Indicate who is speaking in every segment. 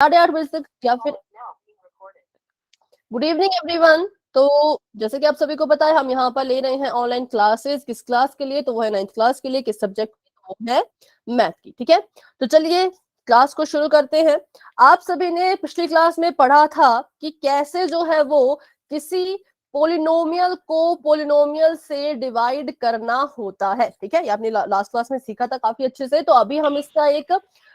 Speaker 1: 8:30 तक या फिर गुड इवनिंग एवरीवन। तो जैसे कि आप सभी को पता है, हम यहाँ पर ले रहे हैं ऑनलाइन क्लासेस। किस क्लास के लिए? तो वो है 9th क्लास के लिए। किस सब्जेक्ट की? तो वो है मैथ की। ठीक है, तो चलिए क्लास को शुरू करते हैं। आप सभी ने पिछली क्लास में पढ़ा था कि कैसे जो है वो किसी पोलिनोमियल को पोलिनोमियल से डिवाइड करना होता है। ठीक है, ये आपने लास्ट क्लास में सीखा था काफी अच्छे से। तो अभी हम इसका एक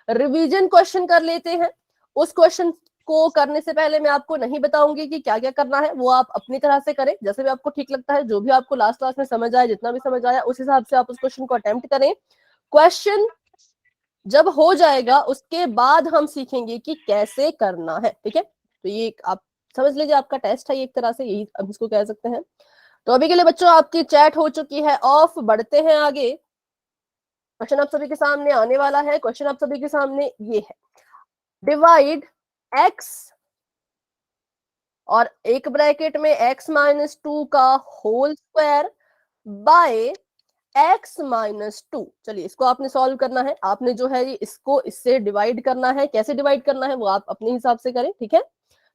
Speaker 1: रिवीजन क्वेश्चन कर लेते हैं। उस क्वेश्चन को करने से पहले मैं आपको नहीं बताऊंगी कि क्या क्या करना है, वो आप अपनी तरह से करें जैसे भी आपको ठीक लगता है। जो भी आपको लास्ट क्लास में समझ आया, जितना भी समझ आया, उस हिसाब से आप उस क्वेश्चन को अटेम्प्ट करें। क्वेश्चन जब हो जाएगा उसके बाद हम सीखेंगे कि कैसे करना है। ठीक है, तो ये आप समझ लीजिए, आपका टेस्ट है एक तरह से, यही हम इसको कह सकते हैं। तो अभी के लिए बच्चों आपकी चैट हो चुकी है ऑफ, बढ़ते हैं आगे। क्वेश्चन आप सभी के सामने आने वाला है। क्वेश्चन आप सभी के सामने ये है, डिवाइड x और एक ब्रैकेट में x-2 का होल स्क्वायर बाय x-2। चलिए इसको आपने सॉल्व करना है। आपने जो है इसको इससे डिवाइड करना है। कैसे डिवाइड करना है वो आप अपने हिसाब से करें। ठीक है,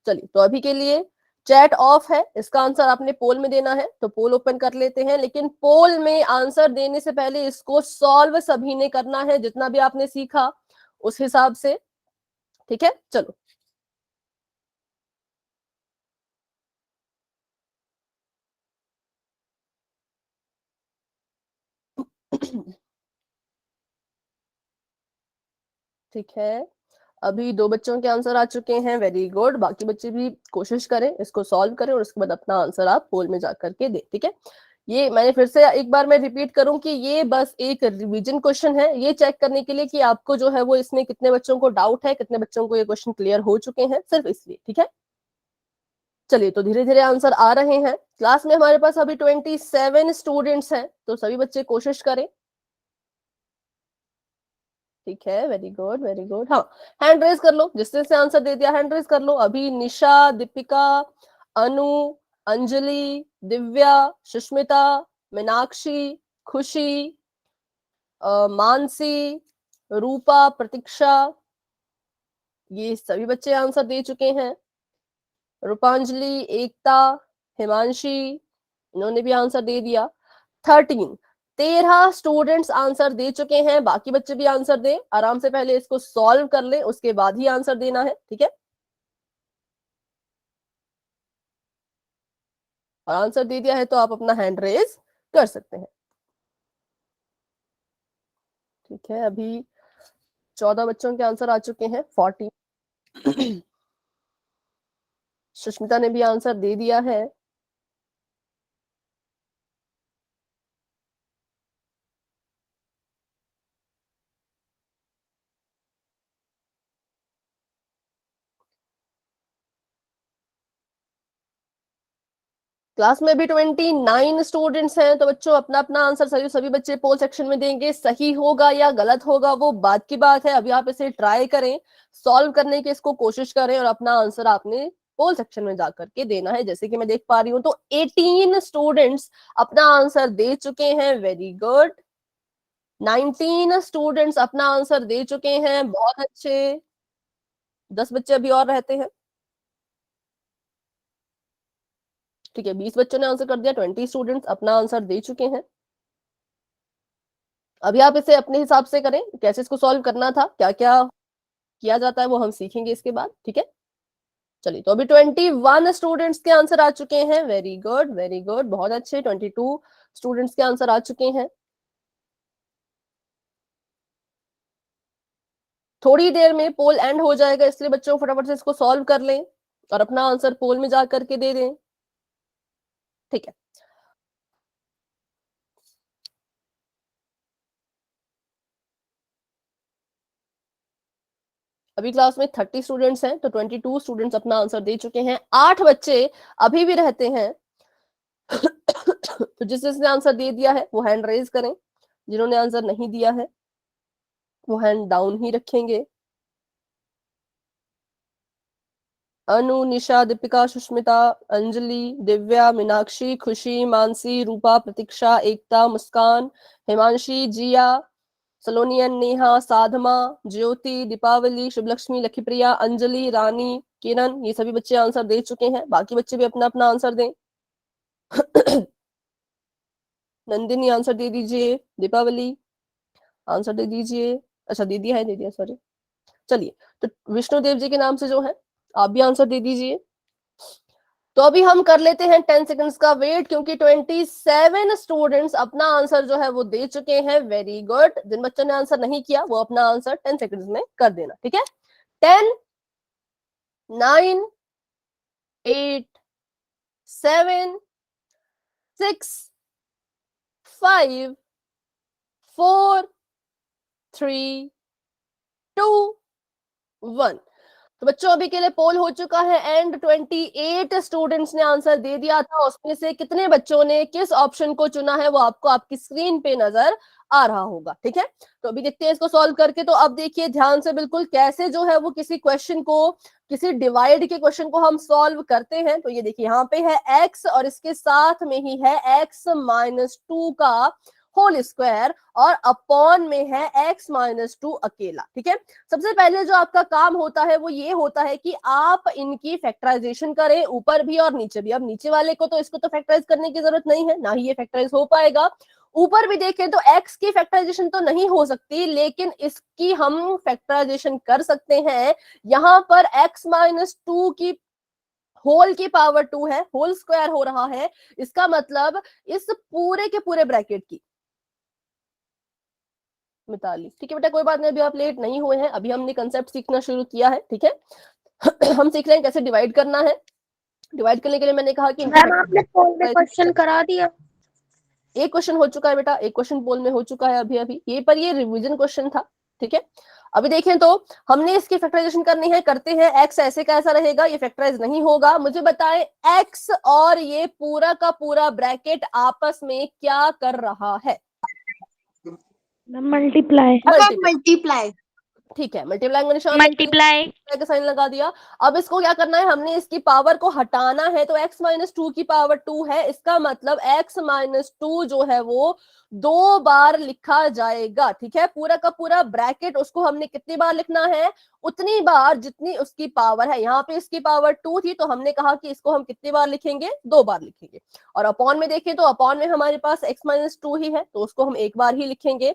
Speaker 1: चलिए तो अभी के लिए चैट ऑफ है। इसका आंसर आपने पोल में देना है, तो पोल ओपन कर लेते हैं। लेकिन पोल में आंसर देने से पहले इसको सॉल्व सभी ने करना है, जितना भी आपने सीखा उस हिसाब से। ठीक है, चलो ठीक है, अभी 2 बच्चों के आंसर आ चुके हैं, वेरी गुड। बाकी बच्चे भी कोशिश करें, इसको सॉल्व करें और उसके बाद अपना आंसर आप पोल में जाकर के दें। ठीक है, ये मैंने फिर से एक बार मैं रिपीट करूं कि ये बस एक रिवीजन क्वेश्चन है, ये चेक करने के लिए कि आपको जो है वो इसमें कितने बच्चों को डाउट है, कितने बच्चों को ये क्वेश्चन क्लियर हो चुके हैं, सिर्फ इसलिए। ठीक है, चलिए तो धीरे धीरे आंसर आ रहे हैं। क्लास में हमारे पास अभी 27 स्टूडेंट्स हैं, तो सभी बच्चे कोशिश करें। ठीक है, वेरी गुड वेरी गुड। हाँ, हैंड रेज कर लो, जिसने से आंसर दे दिया हैंड रेज कर लो। अभी निशा, दीपिका, अनु, अंजलि, दिव्या, सुष्मिता, मीनाक्षी, खुशी, मानसी, रूपा, प्रतीक्षा, ये सभी बच्चे आंसर दे चुके हैं। रूपांजलि, एकता, हिमांशी, इन्होंने भी आंसर दे दिया। 13 स्टूडेंट्स आंसर दे चुके हैं। बाकी बच्चे भी आंसर दें आराम से, पहले इसको सॉल्व कर लें, उसके बाद ही आंसर देना है। ठीक है, और आंसर दे दिया है तो आप अपना हैंड रेज कर सकते हैं। ठीक है, अभी 14 बच्चों के आंसर आ चुके हैं, 40। सुष्मिता ने भी आंसर दे दिया है। क्लास में भी 29 स्टूडेंट्स हैं, तो बच्चों अपना अपना आंसर सभी बच्चे पोल सेक्शन में देंगे। सही होगा या गलत होगा वो बात की बात है। अभी आप इसे ट्राई करें, सॉल्व करने की इसको कोशिश करें और अपना आंसर आपने पोल सेक्शन में जाकर के देना है। जैसे कि मैं देख पा रही हूँ तो 18 स्टूडेंट्स अपना आंसर दे चुके हैं, वेरी गुड। 19 स्टूडेंट्स अपना आंसर दे चुके हैं, बहुत अच्छे। 10 बच्चे अभी और रहते हैं। ठीक है, 20 बच्चों ने आंसर कर दिया, 20 स्टूडेंट्स अपना आंसर दे चुके हैं। अभी आप इसे अपने हिसाब से करें, कैसे इसको सॉल्व करना था, क्या क्या किया जाता है वो हम सीखेंगे इसके बाद। ठीक है, चलिए तो अभी 21 स्टूडेंट्स के आंसर आ चुके हैं, वेरी गुड वेरी गुड, बहुत अच्छे। 22 स्टूडेंट्स के आंसर आ चुके हैं। थोड़ी देर में पोल एंड हो जाएगा, इसलिए बच्चों फटाफट से इसको सॉल्व कर लें और अपना आंसर पोल में जा करके दे दें। ठीक है, अभी क्लास में 30 स्टूडेंट्स हैं, तो 22 स्टूडेंट्स अपना आंसर दे चुके हैं। 8 बच्चे अभी भी रहते हैं। तो जिसने आंसर दे दिया है वो हैंड रेज करें, जिन्होंने आंसर नहीं दिया है वो हैंड डाउन ही रखेंगे। अनु, निशा, दीपिका, सुष्मिता, अंजलि, दिव्या, मीनाक्षी, खुशी, मानसी, रूपा, प्रतीक्षा, एकता, मुस्कान, हिमांशी, जिया, सलोनियन, नेहा, साधमा, ज्योति, दीपावली, शुभलक्ष्मी, लखीप्रिया, अंजलि, रानी, किरण, ये सभी बच्चे आंसर दे चुके हैं। बाकी बच्चे भी अपना अपना आंसर दें। नंदिनी आंसर दे दीजिए, दीपावली आंसर दे दीजिए। अच्छा दे दिया है, दे दिया, सॉरी। चलिए, तो विष्णुदेव जी के नाम से जो है आप भी आंसर दे दीजिए। तो अभी हम कर लेते हैं 10 सेकंड्स का वेट, क्योंकि 27 स्टूडेंट्स अपना आंसर जो है वो दे चुके हैं। Very good. जिन बच्चों ने आंसर नहीं किया वो अपना आंसर 10 सेकंड्स में कर देना, ठीक है। 10, 9, 8, 7, 6, 5, 4, 3, 2, 1। तो बच्चों अभी के लिए पोल हो चुका है एंड 28 स्टूडेंट्स ने आंसर दे दिया था। उसमें से कितने बच्चों ने किस ऑप्शन को चुना है वो आपको आपकी स्क्रीन पे नजर आ रहा होगा, ठीक है। तो अभी देखते हैं इसको सॉल्व करके। तो अब देखिए ध्यान से बिल्कुल कैसे जो है वो किसी क्वेश्चन को, किसी डिवाइड के क्वेश्चन को हम सॉल्व करते हैं। तो ये देखिए यहाँ पे है x और इसके साथ में ही है x-2 का होल स्क्वायर और अपॉन में है x-2 अकेला, ठीक है। सबसे पहले जो आपका काम होता है वो ये होता है कि आप इनकी फैक्टराइजेशन करें, ऊपर भी और नीचे भी। अब नीचे वाले को तो इसको तो फैक्टराइज करने की जरूरत नहीं है, ना ही ये फैक्टराइज हो पाएगा। ऊपर भी देखें तो x की फैक्टराइजेशन तो नहीं हो सकती, लेकिन इसकी हम फैक्टराइजेशन कर सकते हैं। यहां पर x-2 की होल की पावर 2 है, होल स्क्वायर हो रहा है। इसका मतलब इस पूरे के पूरे ब्रैकेट की, मिताली, ठीक है बेटा, कोई बात नहीं, अभी आप लेट नहीं हुए हैं, अभी हमने कंसेप्ट सीखना शुरू किया है, ठीक है। हम सीख रहे हैं कैसे डिवाइड करना है। डिवाइड करने के लिए मैंने कहा कि
Speaker 2: मैम आपने पोल में क्वेश्चन करा दिया।
Speaker 1: एक क्वेश्चन हो चुका है बेटा, एक क्वेश्चन पोल में हो चुका है अभी अभी, ये पर ये रिवीजन क्वेश्चन था, ठीक है। अभी देखें तो हमने इसकी फैक्टराइजेशन करनी है, करते हैं। x ऐसे कैसा रहेगा, ये फैक्टराइज नहीं होगा। मुझे बताएं x और ये पूरा का पूरा ब्रैकेट आपस में क्या कर रहा है।
Speaker 2: मल्टीप्लाई।
Speaker 1: मल्टीप्लाई, ठीक है। मल्टीप्लाई का निशान
Speaker 2: मल्टीप्लाई
Speaker 1: का साइन लगा दिया। अब इसको क्या करना है, हमने इसकी पावर को हटाना है। तो x-2 की पावर 2 है, इसका मतलब x-2 जो है वो 2 बार लिखा जाएगा, ठीक है। पूरा का पूरा ब्रैकेट उसको हमने कितनी बार लिखना है, उतनी बार जितनी उसकी पावर है। यहाँ पे इसकी पावर 2 थी तो हमने कहा कि इसको हम कितनी बार लिखेंगे, 2 बार लिखेंगे। और अपॉन में देखें तो अपॉन में हमारे पास x-2 ही है तो उसको हम 1 बार ही लिखेंगे।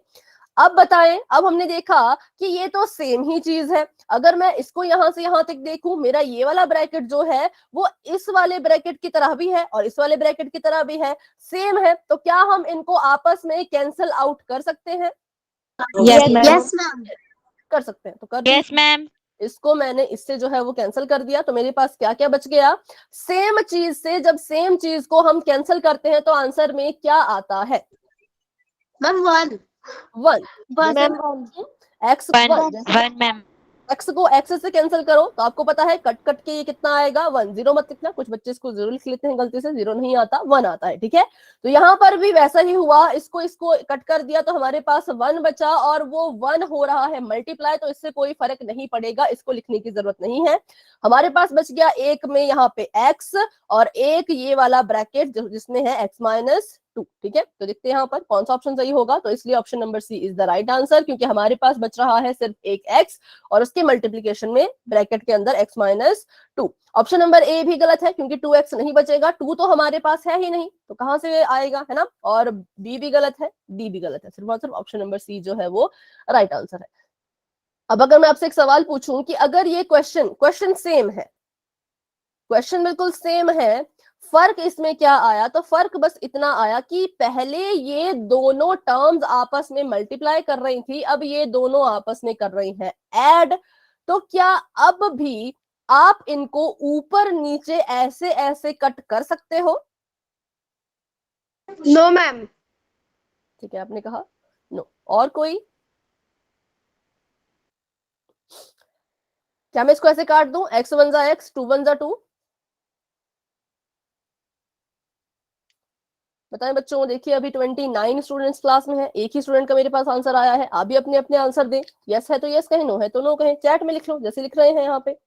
Speaker 1: अब बताएं, अब हमने देखा कि ये तो सेम ही चीज है। अगर मैं इसको यहां से यहां तक देखूं, मेरा ये वाला ब्रैकेट जो है वो इस वाले ब्रैकेट की तरह भी है और इस वाले ब्रैकेट की तरह भी है, सेम है। तो क्या हम इनको आपस में कैंसल आउट कर सकते हैं?
Speaker 2: Yes ma'am.
Speaker 1: कर सकते हैं, तो कर
Speaker 2: यस मैम।
Speaker 1: इसको मैंने इससे जो है वो कैंसिल कर दिया। तो मेरे पास क्या क्या बच गया, सेम चीज से जब सेम चीज को हम कैंसिल करते हैं तो आंसर में क्या आता है?
Speaker 2: Ma'am 1
Speaker 1: x
Speaker 2: 1 ma'am.
Speaker 1: एक्स को एक्स से कैंसिल करो तो आपको पता है कट कट के ये कितना आएगा, 1। जीरो मत लिखना, कुछ बच्चे इसको जरूर लिख लेते हैं गलती से, जीरो नहीं आता, 1 आता है, ठीक है। तो यहाँ पर भी वैसा ही हुआ, इसको इसको कट कर दिया तो हमारे पास 1 बचा और वो 1 हो रहा है मल्टीप्लाई, तो इससे कोई फर्क नहीं पड़ेगा, इसको लिखने की जरूरत नहीं है। हमारे पास बच गया एक में यहाँ पे एक्स और एक ये वाला ब्रैकेट जिसमें है x-2, ठीक है। तो देखते हैं यहाँ पर कौन सा ऑप्शन सही होगा। तो इसलिए option number C is the right answer, क्योंकि हमारे पास बच रहा है सिर्फ एक x और उसके मल्टीप्लीकेशन में ब्रैकेट के अंदर x-2। ऑप्शन नंबर ए भी गलत है, क्योंकि 2x नहीं बचेगा, 2 तो हमारे पास है ही नहीं, तो कहां से आएगा, है ना। और बी भी गलत है, डी भी गलत है, सिर्फ और सिर्फ ऑप्शन नंबर सी जो है वो राइट आंसर है। अब अगर मैं आपसे एक सवाल पूछूं कि अगर ये क्वेश्चन सेम है, क्वेश्चन बिल्कुल सेम है, फर्क इसमें क्या आया, तो फर्क बस इतना आया कि पहले ये दोनों टर्म्स आपस में मल्टीप्लाई कर रही थी, अब ये दोनों आपस में कर रही हैं ऐड। तो क्या अब भी आप इनको ऊपर नीचे ऐसे ऐसे कट कर सकते हो?
Speaker 2: No ma'am.
Speaker 1: ठीक है, आपने कहा नो। और कोई? क्या मैं इसको ऐसे काट दूं, x1 जा x, 2 जा 2? बताएं बच्चों, देखिए अभी 29 स्टूडेंट्स क्लास में है, एक ही स्टूडेंट का मेरे पास आंसर आया है। आप भी अपने अपने आंसर दें, यस है तो यस कहें, नो है तो नो कहें, चैट में लिख लो जैसे लिख रहे हैं यहाँ पे।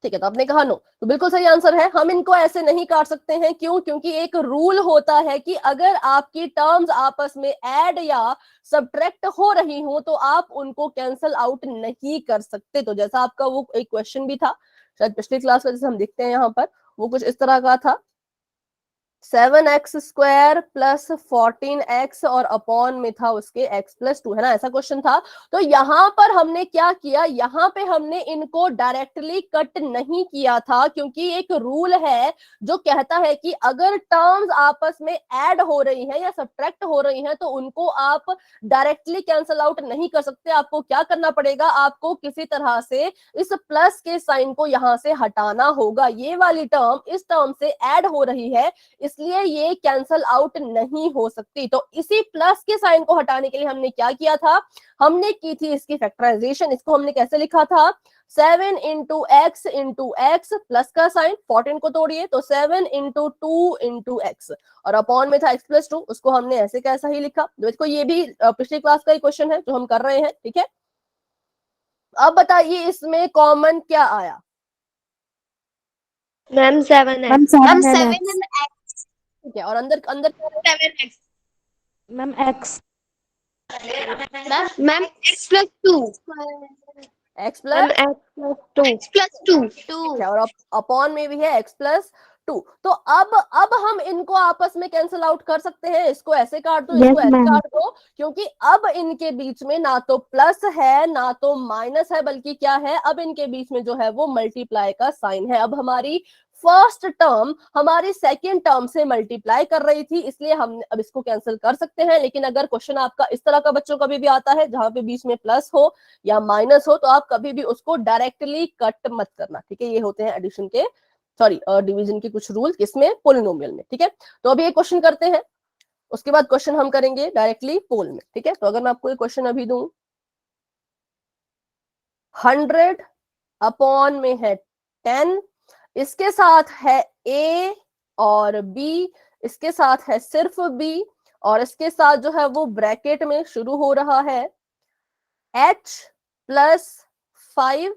Speaker 1: ठीक है, तो आपने कहा नो, तो बिल्कुल सही आंसर है। हम इनको ऐसे नहीं काट सकते हैं, क्यों? क्योंकि एक रूल होता है कि अगर आपकी टर्म्स आपस में ऐड या सब्ट्रैक्ट हो रही हो तो आप उनको कैंसल आउट नहीं कर सकते। तो जैसा आपका वो एक क्वेश्चन भी था शायद पिछली क्लास का, जैसे हम देखते हैं यहाँ पर, वो कुछ इस तरह का था, 7x² प्लस 14x और अपॉन में था उसके x प्लस 2, है ना, ऐसा क्वेश्चन था। तो यहां पर हमने क्या किया, यहाँ पे हमने इनको डायरेक्टली कट नहीं किया था, क्योंकि एक रूल है जो कहता है कि अगर टर्म्स आपस में ऐड हो रही हैं या सब्ट्रैक्ट हो रही हैं तो उनको आप डायरेक्टली कैंसल आउट नहीं कर सकते। आपको क्या करना पड़ेगा, आपको किसी तरह से इस प्लस के साइन को यहां से हटाना होगा। ये वाली टर्म इस टर्म से ऐड हो रही है, इसलिए ये कैंसल आउट नहीं हो सकती। तो इसी प्लस के साइन को हटाने के लिए हमने क्या किया था, हमने की थी इसकी फैक्टराइजेशन। इसको हमने कैसे लिखा था, 7 इंटू एक्स प्लस का साइन, 14 को तोड़िए तो 7 इंटू 2 इंटू एक्स, और अपॉन में था x प्लस 2, उसको हमने ऐसे कैसा ही लिखा। देखो ये भी पिछली क्लास का ही क्वेश्चन है जो हम कर रहे हैं, ठीक है। अब बताइए इसमें कॉमन क्या आया।
Speaker 2: मैम 7 है।
Speaker 3: Ma'am
Speaker 2: ma'am
Speaker 3: 7
Speaker 2: 7
Speaker 3: x.
Speaker 1: ठीक है, और अंदर अंदर क्या है?
Speaker 2: 7x।
Speaker 3: Ma'am x.
Speaker 2: Ma'am x plus 2।
Speaker 1: x
Speaker 2: ma'am
Speaker 1: plus,
Speaker 2: x plus 2।
Speaker 1: ठीक है, और अपॉन में भी है x प्लस 2। तो अब हम इनको आपस में कैंसिल आउट कर सकते हैं। इसको ऐसे काट दो, इसको
Speaker 3: यस
Speaker 1: ऐसे
Speaker 3: मैम।
Speaker 1: काट दो, क्योंकि अब इनके बीच में ना तो प्लस है ना तो माइनस है, बल्कि क्या है, अब इनके बीच में जो है वो मल्टीप्लाई का साइन है। अब हमारी फर्स्ट टर्म हमारी सेकेंड टर्म से मल्टीप्लाई कर रही थी, इसलिए हम अब इसको कैंसिल कर सकते हैं। लेकिन अगर क्वेश्चन आपका इस तरह का बच्चों कभी भी आता है जहां पे बीच में प्लस हो या माइनस हो, तो आप कभी भी उसको डायरेक्टली कट मत करना, ठीक है। ये होते हैं एडिशन के, सॉरी डिवीजन के कुछ रूल, किसमें, पोलिनोमियल में, ठीक है। तो अभी एक क्वेश्चन करते हैं, उसके बाद क्वेश्चन हम करेंगे डायरेक्टली पोल में, ठीक है। तो अगर मैं आपको एक क्वेश्चन अभी दूं, 100 अपॉन में है 10, इसके साथ है a और b, इसके साथ है सिर्फ b, और इसके साथ जो है वो ब्रैकेट में शुरू हो रहा है h प्लस 5,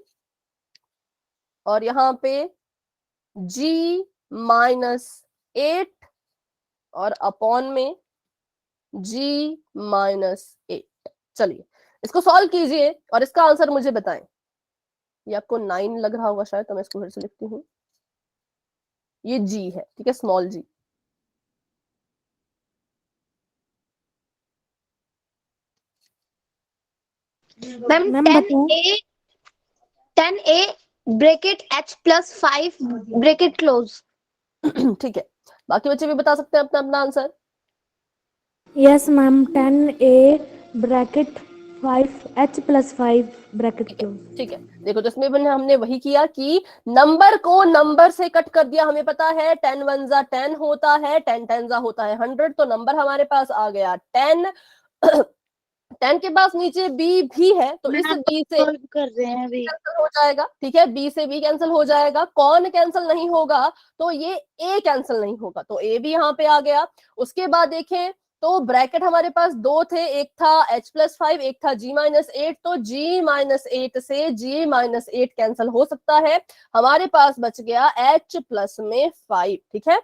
Speaker 1: और यहां पे g माइनस 8, और अपॉन में g माइनस 8। चलिए इसको सॉल्व कीजिए और इसका आंसर मुझे बताएं। ये आपको 9 लग रहा होगा शायद, तो मैं इसको फिर से लिखती हूँ, ये g है, ठीक है, स्मॉल g।
Speaker 2: मैम
Speaker 3: मैम बताओ।
Speaker 2: 10a bracket h plus 5 bracket close.
Speaker 1: ठीक है, बाकी बच्चे भी बता सकते हैं अपना अपना answer.
Speaker 3: Yes ma'am 10a bracket 5h plus 5 bracket
Speaker 1: ठीक है,
Speaker 3: क्लोज।
Speaker 1: ठीक है, देखो तो इसमें हमने वही किया कि नंबर को नंबर से कट कर दिया। हमें पता है 10 1 जा 10 होता है, 10 10 जा होता है 100, तो नंबर हमारे पास आ गया 10। 10 के पास नीचे b भी है, तो इस b से
Speaker 2: सॉल्व कर रहे हैं अभी।
Speaker 1: कैंसिल हो जाएगा, ठीक है, b से b कैंसिल हो जाएगा। कौन कैंसिल नहीं होगा, तो ये a कैंसिल नहीं होगा, तो a भी यहाँ पे आ गया। उसके बाद देखें तो ब्रैकेट हमारे पास दो थे, एक था h प्लस 5, एक था g माइनस 8, तो g माइनस 8 से g माइनस 8 कैंसिल हो सकता है। हमारे पास बच गया h प्लस में 5, ठीक है।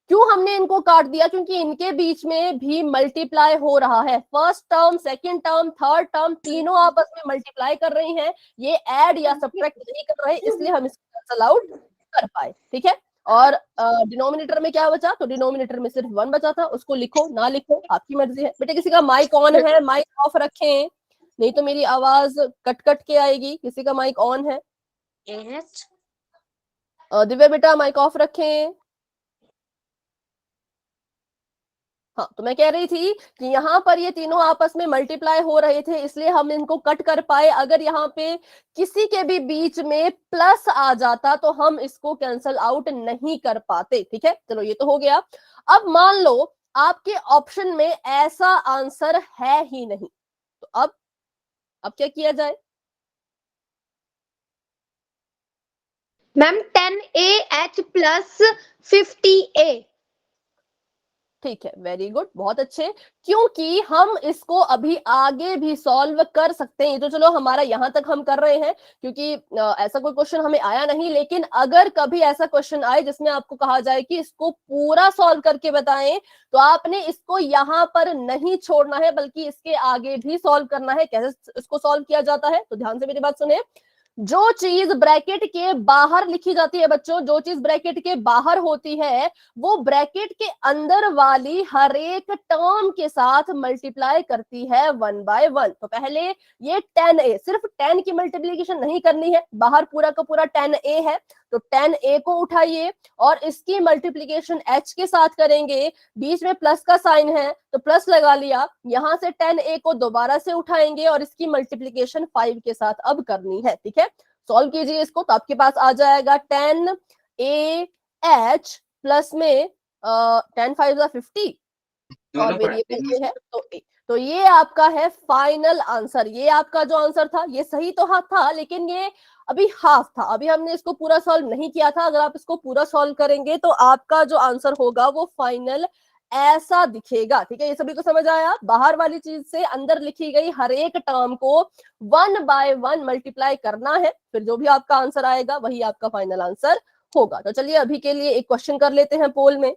Speaker 1: क्यों हमने इनको काट दिया, क्योंकि इनके बीच में भी मल्टीप्लाई हो रहा है। First term, second term, third term, तीनों आपस में मल्टीप्लाई कर रही हैं, ये ऐड या सब्ट्रैक्ट नहीं कर रहे, इसलिए हम इसको कैंसल आउट कर पाए, ठीक है। और डिनोमिनेटर में क्या बचा, तो डिनोमिनेटर में सिर्फ 1 बचा था, उसको लिखो ना लिखो आपकी मर्जी है। बेटे किसी का माइक ऑन है, माइक ऑफ रखें, नहीं तो मेरी आवाज कट कट के आएगी। किसी का माइक ऑन है? दिव्या बेटा माइक ऑफ रखें। हाँ, तो मैं कह रही थी कि यहाँ पर ये तीनों आपस में मल्टीप्लाई हो रहे थे, इसलिए हम इनको कट कर पाए। अगर यहाँ पे किसी के भी बीच में प्लस आ जाता तो हम इसको कैंसल आउट नहीं कर पाते, ठीक है। चलो ये तो हो गया। अब मान लो आपके ऑप्शन में ऐसा आंसर है ही नहीं, तो अब क्या किया जाए?
Speaker 2: Ma'am 10a h plus 50a।
Speaker 1: ठीक है, वेरी गुड, बहुत अच्छे। क्योंकि हम इसको अभी आगे भी सॉल्व कर सकते हैं। तो चलो हमारा यहां तक हम कर रहे हैं, क्योंकि ऐसा कोई क्वेश्चन हमें आया नहीं। लेकिन अगर कभी ऐसा क्वेश्चन आए जिसमें आपको कहा जाए कि इसको पूरा सॉल्व करके बताएं, तो आपने इसको यहां पर नहीं छोड़ना है, बल्कि इसके आगे भी सॉल्व करना है। कैसे इसको सॉल्व किया जाता है, तो ध्यान से मेरी बात सुने। जो चीज ब्रैकेट के बाहर लिखी जाती है बच्चों, जो चीज ब्रैकेट के बाहर होती है, वो ब्रैकेट के अंदर वाली हर एक टर्म के साथ मल्टीप्लाई करती है 1 बाय 1। तो पहले ये 10a, सिर्फ 10 की मल्टीप्लीकेशन नहीं करनी है, बाहर पूरा का पूरा 10a है, तो 10a को उठाइए और इसकी मल्टीप्लीकेशन h के साथ करेंगे। बीच में प्लस का साइन है तो प्लस लगा लिया। यहां से 10a को दोबारा से उठाएंगे और इसकी मल्टीप्लीकेशन 5 के साथ अब करनी है। ठीक है, सॉल्व कीजिए इसको, तो आपके पास आ जाएगा 10ah प्लस में 10 5 50 और वेरिएबल ए है तो ए। तो ये आपका है फाइनल आंसर। ये आपका जो आंसर था ये सही तो हाथ था, लेकिन ये अभी हाफ था, अभी हमने इसको पूरा सॉल्व नहीं किया था। अगर आप इसको पूरा सॉल्व करेंगे तो आपका जो आंसर होगा वो फाइनल ऐसा दिखेगा। ठीक है, ये सभी को समझ आया। बाहर वाली चीज से अंदर लिखी गई हर एक टर्म को 1 बाय 1 मल्टीप्लाई करना है, फिर जो भी आपका आंसर आएगा वही आपका फाइनल आंसर होगा। तो चलिए अभी के लिए एक क्वेश्चन कर लेते हैं पोल में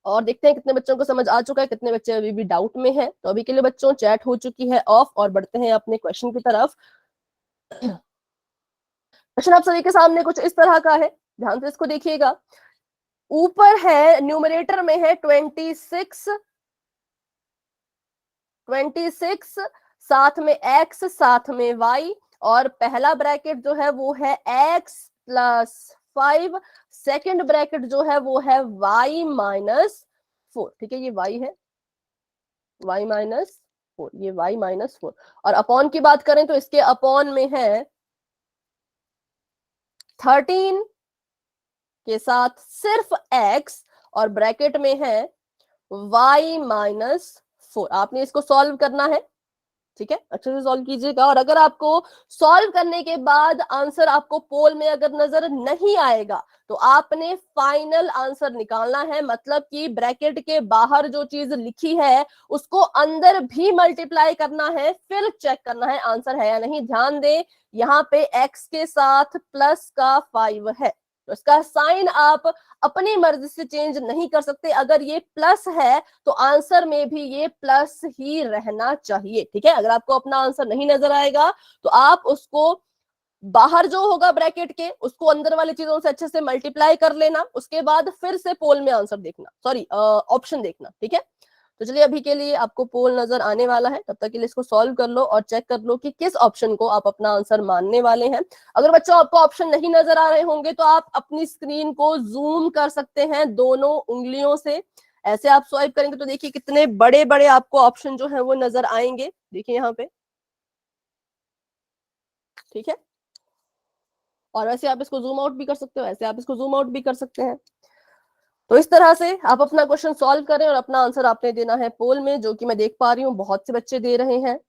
Speaker 1: और देखते हैं कितने बच्चों को समझ आ चुका है, कितने बच्चे अभी भी डाउट में हैं। तो अभी के लिए बच्चों चैट हो चुकी है ऑफ और बढ़ते हैं अपने क्वेश्चन की तरफ। क्वेश्चन आप सभी के सामने कुछ इस तरह का है, ध्यान से इसको देखिएगा। ऊपर है, न्यूमरेटर में है 26, साथ में x, साथ में y, और पहला ब्रैकेट जो है वो है x प्लस 5, सेकेंड ब्रैकेट जो है वो है y माइनस 4। ठीक है, ये y है, y माइनस 4, ये y माइनस 4। और अपॉन की बात करें तो इसके अपॉन में है 13 के साथ सिर्फ x और ब्रैकेट में है y माइनस 4। आपने इसको सॉल्व करना है, ठीक है, अच्छे से सॉल्व कीजिएगा। और अगर आपको सॉल्व करने के बाद आंसर आपको पोल में अगर नजर नहीं आएगा तो आपने फाइनल आंसर निकालना है। मतलब कि ब्रैकेट के बाहर जो चीज लिखी है उसको अंदर भी मल्टीप्लाई करना है, फिर चेक करना है आंसर है या नहीं। ध्यान दें, यहाँ पे x के साथ प्लस का 5 है, तो इसका साइन आप अपनी मर्जी से चेंज नहीं कर सकते। अगर ये प्लस है तो आंसर में भी ये प्लस ही रहना चाहिए। ठीक है, अगर आपको अपना आंसर नहीं नजर आएगा तो आप उसको बाहर जो होगा ब्रैकेट के उसको अंदर वाली चीजों से अच्छे से मल्टीप्लाई कर लेना, उसके बाद फिर से पोल में आंसर देखना, सॉरी ऑप्शन देखना। ठीक है, तो चलिए अभी के लिए आपको पोल नजर आने वाला है, तब तक के लिए इसको सॉल्व कर लो और चेक कर लो कि किस ऑप्शन को आप अपना आंसर मानने वाले हैं। अगर बच्चों आपको ऑप्शन नहीं नजर आ रहे होंगे तो आप अपनी स्क्रीन को जूम कर सकते हैं दोनों उंगलियों से। ऐसे आप स्वाइप करेंगे तो देखिए कितने बड़े बड़े आपको ऑप्शन जो है वो नजर आएंगे, देखिए यहाँ पे। ठीक है, और वैसे आप इसको जूम आउट भी कर सकते हो, ऐसे आप इसको जूम आउट भी कर सकते हैं। तो इस तरह से आप अपना क्वेश्चन सॉल्व करें और अपना आंसर आपने देना है पोल में, जो कि मैं देख पा रही हूँ बहुत से बच्चे दे रहे हैं।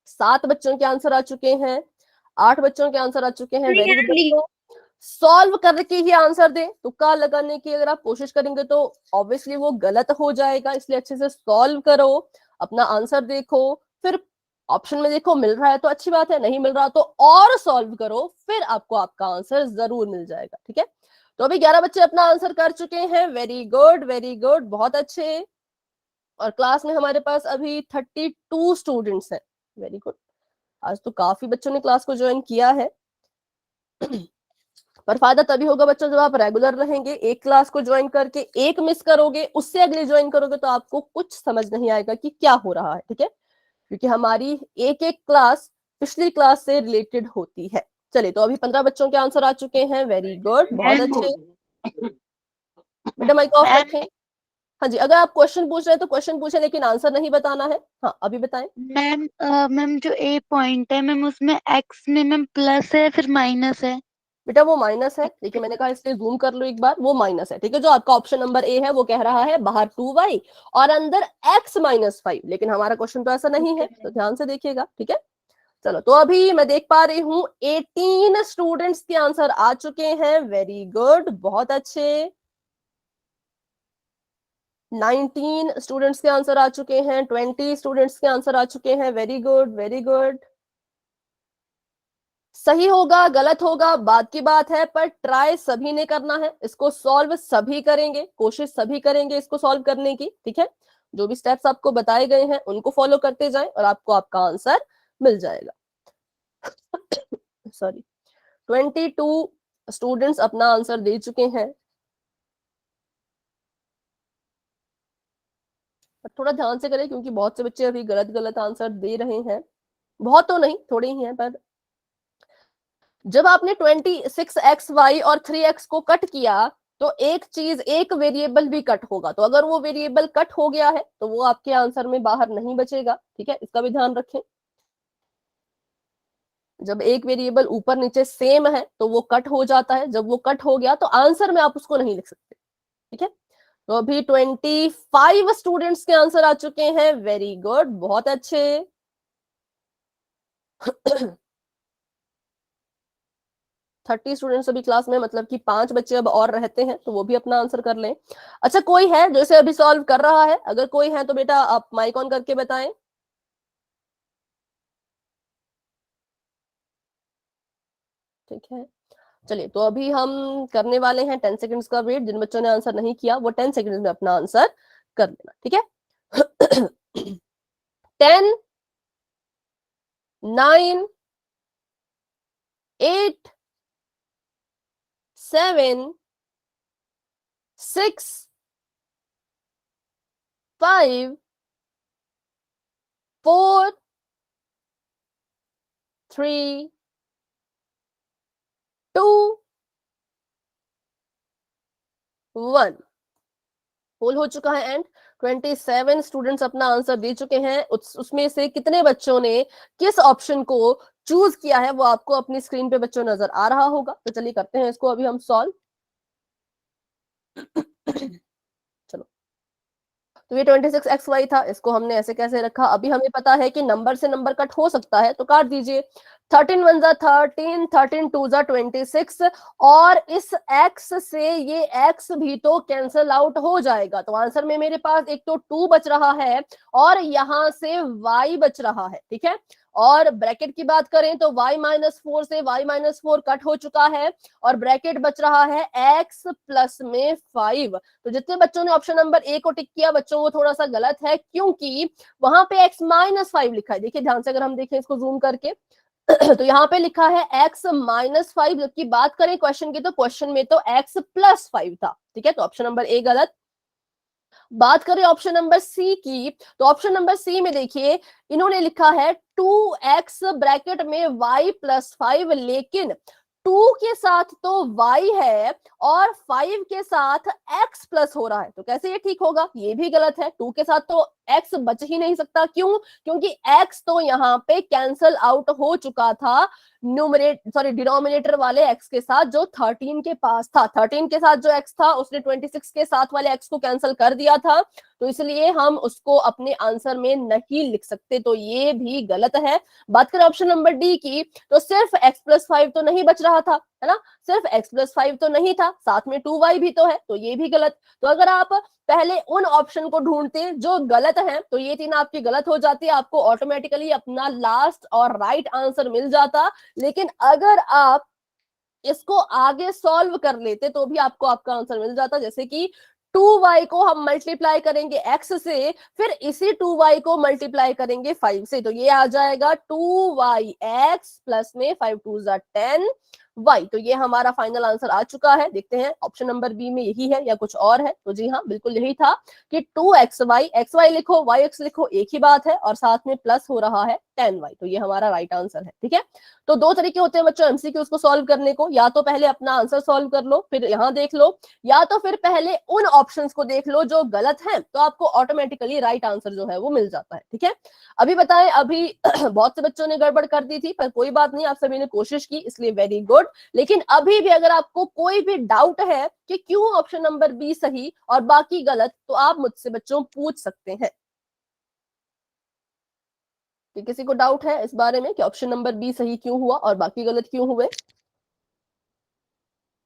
Speaker 1: 7 बच्चों के आंसर आ चुके हैं, 8 बच्चों के आंसर आ चुके हैं। वेरी गुड बच्चों, सॉल्व करके ही आंसर दें। तुक्का लगाने की अगर आप कोशिश करेंगे तो ऑब्वियसली वो गलत हो जाएगा, इसलिए अच्छे से सॉल्व करो, अपना आंसर देखो, फिर ऑप्शन में देखो मिल रहा है तो अच्छी बात है, नहीं मिल रहा तो और सॉल्व करो, फिर आपको आपका आंसर जरूर मिल जाएगा। ठीक है, तो अभी 11 बच्चे अपना आंसर कर चुके हैं। वेरी गुड, वेरी गुड, बहुत अच्छे। और क्लास में हमारे पास अभी 32 स्टूडेंट्स हैं। वेरी गुड, आज तो काफी बच्चों ने क्लास को ज्वाइन किया है। पर फायदा तभी होगा बच्चों जब आप रेगुलर रहेंगे। एक क्लास को ज्वाइन करके एक मिस करोगे, उससे अगली ज्वाइन करोगे तो आपको कुछ समझ नहीं आएगा कि क्या हो रहा है। ठीक है, क्योंकि हमारी एक एक क्लास पिछली क्लास से रिलेटेड होती है। चलिए, तो अभी 15 बच्चों के आंसर आ चुके हैं। वेरी गुड, बहुत अच्छे। बेटा माइक ऑफ रखें। हाँ जी, अगर आप क्वेश्चन पूछ रहे हैं तो क्वेश्चन पूछे, लेकिन आंसर नहीं बताना है। हाँ, अभी बताएं।
Speaker 2: मैम जो ए पॉइंट है मैम, उसमें एक्स में मैम प्लस है फिर माइनस है।
Speaker 1: बेटा वो माइनस है, देखिए मैंने कहा इसलिए जूम कर लो एक बार, वो माइनस है। ठीक है, जो आपका ऑप्शन नंबर ए है वो कह रहा है बाहर 2y और अंदर x माइनस 5, लेकिन हमारा क्वेश्चन तो ऐसा नहीं है, तो ध्यान से देखिएगा। ठीक है, चलो, तो अभी मैं देख पा रही हूँ 18 स्टूडेंट्स के आंसर आ चुके हैं। वेरी गुड, बहुत अच्छे। 19 स्टूडेंट्स के आंसर आ चुके हैं, 20 स्टूडेंट्स के आंसर आ चुके हैं। Very good, very good. सही होगा गलत होगा बात की बात है, पर ट्राई सभी ने करना है, इसको सॉल्व सभी करेंगे, कोशिश सभी करेंगे इसको सॉल्व करने की, ठीक है। जो भी स्टेप्स आपको बताए गए हैं उनको फॉलो करते जाएं और आपको आपका आंसर मिल जाएगा। सॉरी, 22 स्टूडेंट्स अपना आंसर दे चुके हैं। थोड़ा ध्यान से करें क्योंकि बहुत से बच्चे अभी गलत गलत आंसर दे रहे हैं, बहुत तो नहीं, थोड़े ही हैं। पर जब आपने 26xy और 3x को कट किया तो एक चीज, एक वेरिएबल भी कट होगा, तो अगर वो वेरिएबल कट हो गया है तो वो आपके आंसर में बाहर नहीं बचेगा, ठीक है, इसका भी ध्यान रखें। जब एक वेरिएबल ऊपर नीचे सेम है तो वो कट हो जाता है, जब वो कट हो गया तो आंसर में आप उसको नहीं लिख सकते, ठीक है। तो अभी 25 स्टूडेंट्स के आंसर आ चुके हैं। वेरी गुड, बहुत अच्छे। 30 स्टूडेंट्स अभी क्लास में, मतलब कि 5 बच्चे अब और रहते हैं, तो वो भी अपना आंसर कर लें। अच्छा, कोई है जो इसे अभी सॉल्व कर रहा है? अगर कोई है तो बेटा आप माइक ऑन करके बताएं। ठीक है, चलिए, तो अभी हम करने वाले हैं 10 सेकंड्स का वेट। जिन बच्चों ने आंसर नहीं किया वो 10 सेकंड्स में अपना आंसर कर लेना, ठीक है। 10, 9, 8, 7, 6, 5, 4, 3, 2, 1। पोल हो चुका है एंड 27 स्टूडेंट्स अपना आंसर दे चुके हैं। उसमें से कितने बच्चों ने किस ऑप्शन को चूज किया है वो आपको अपनी स्क्रीन पे बच्चों नजर आ रहा होगा। तो चलिए करते हैं इसको अभी हम सॉल्व। चलो, तो ये 26xy था, इसको हमने ऐसे कैसे रखा? अभी हमें पता है कि नंबर से नंबर कट हो सकता है, तो काट दीजिए। 13 1 जा 13, 13 2 जा 26, और इस x से ये x भी तो कैंसल आउट हो जाएगा। तो आंसर में मेरे पास एक तो 2 बच रहा है और यहां से y बच रहा है, ठीक है। और ब्रैकेट की बात करें तो y-4 से y-4 कट हो चुका है और ब्रैकेट बच रहा है x प्लस में 5। तो जितने बच्चों ने ऑप्शन नंबर ए को टिक किया, बच्चों वो थोड़ा सा गलत है, क्योंकि वहां पे x-5 लिखा है। देखिए ध्यान से, अगर हम देखें इसको जूम करके, तो यहाँ पे लिखा है x-5, जबकि बात करें क्वेश्चन की तो क्वेश्चन में तो x+5 था, ठीक है। तो ऑप्शन नंबर ए गलत। बात करें ऑप्शन नंबर सी की, तो ऑप्शन नंबर सी में देखिए इन्होंने लिखा है 2x ब्रैकेट में y+5, लेकिन 2 के साथ तो y है और 5 के साथ x प्लस हो रहा है, तो कैसे ये ठीक होगा? ये भी गलत है। 2 के साथ तो x बच ही नहीं सकता, क्यों? क्योंकि x तो यहाँ पे कैंसल आउट हो चुका था डिनोमिनेटर वाले x के साथ जो 13 के पास था। 13 के साथ जो x था उसने 26 के साथ वाले x को कैंसिल कर दिया था, तो इसलिए हम उसको अपने आंसर में नहीं लिख सकते, तो ये भी गलत है। बात करें ऑप्शन नंबर डी की, तो सिर्फ x+5 तो नहीं बच रहा था, है ना, सिर्फ x+5 तो नहीं था, साथ में 2y भी तो है, तो ये भी गलत। तो अगर आप पहले उन ऑप्शन को ढूंढते जो गलत हैं, तो ये 3 आपकी गलत हो जाती, आपको ऑटोमेटिकली अपना लास्ट और राइट आंसर मिल जाता। लेकिन अगर आप इसको आगे सॉल्व कर लेते तो भी आपको आपका आंसर मिल जाता। जैसे कि 2y को हम मल्टीप्लाई करेंगे x से, फिर इसी 2y को मल्टीप्लाई करेंगे 5 से, तो ये आ जाएगा 2yx प्लस में 5 2 10 y। तो ये हमारा फाइनल आंसर आ चुका है। देखते हैं ऑप्शन नंबर बी में यही है या कुछ और है। तो जी हाँ, बिल्कुल यही था कि 2xy, xy लिखो yx लिखो, एक ही बात है, और साथ में प्लस हो रहा है 10y। तो ये हमारा राइट आंसर है, ठीक है। तो 2 तरीके होते हैं बच्चों एमसीक्यूज को सॉल्व करने को, या तो पहले अपना आंसर सॉल्व कर लो फिर यहाँ देख लो, या तो फिर पहले उन ऑप्शंस को देख लो जो गलत हैं, तो आपको ऑटोमेटिकली राइट आंसर जो है वो मिल जाता है, ठीक है। अभी बताएं, अभी बहुत से बच्चों ने गड़बड़ कर दी थी, पर कोई बात नहीं, आप सभी ने कोशिश की, इसलिए वेरी गुड। लेकिन अभी भी अगर आपको कोई भी डाउट है कि क्यों ऑप्शन नंबर बी सही और बाकी गलत, तो आप मुझसे बच्चों पूछ सकते हैं। कि किसी को डाउट है इस बारे में कि ऑप्शन नंबर बी सही क्यों हुआ और बाकी गलत क्यों हुए?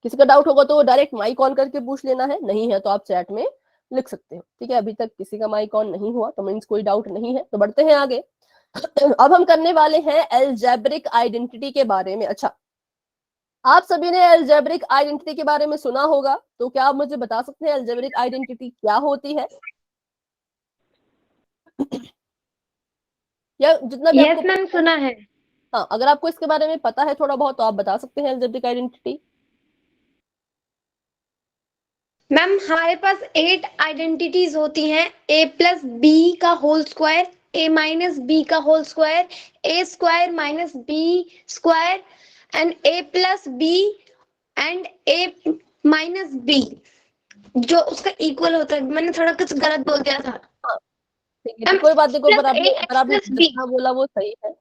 Speaker 1: किसी का डाउट होगा तो डायरेक्ट माइक ऑन करके पूछ लेना है, नहीं है तो आप चैट में लिख सकते हो। ठीक है, अभी तक किसी का माइक ऑन नहीं हुआ तो मीन्स कोई डाउट नहीं है, तो बढ़ते हैं आगे। अब हम करने वाले हैं अलजेब्रिक आइडेंटिटी के बारे में। अच्छा, आप सभी ने अलजेब्रिक आइडेंटिटी के बारे में सुना होगा, तो क्या आप मुझे बता सकते हैं अलजेब्रिक आइडेंटिटी क्या होती है? या जितना भी
Speaker 4: यस
Speaker 1: आपको
Speaker 4: मैम, सुना है।
Speaker 1: हाँ, अगर आपको इसके बारे में पता है थोड़ा बहुत तो आप बता सकते हैं अलजेब्रिक आइडेंटिटी।
Speaker 4: मैम हमारे पास 8 आइडेंटिटीज होती हैं, a प्लस बी का whole square, a minus B का whole square, a square minus B square and a plus B and a minus B जो उसका इक्वल होता है। मैंने थोड़ा कुछ गलत बोल दिया था।
Speaker 1: हाँ ठीक है, तो कोई बात नहीं, कोई
Speaker 4: प्लस
Speaker 1: पर
Speaker 4: a एक्स
Speaker 1: आपने
Speaker 4: प्लस बी।
Speaker 1: जितना बोला वो सही है।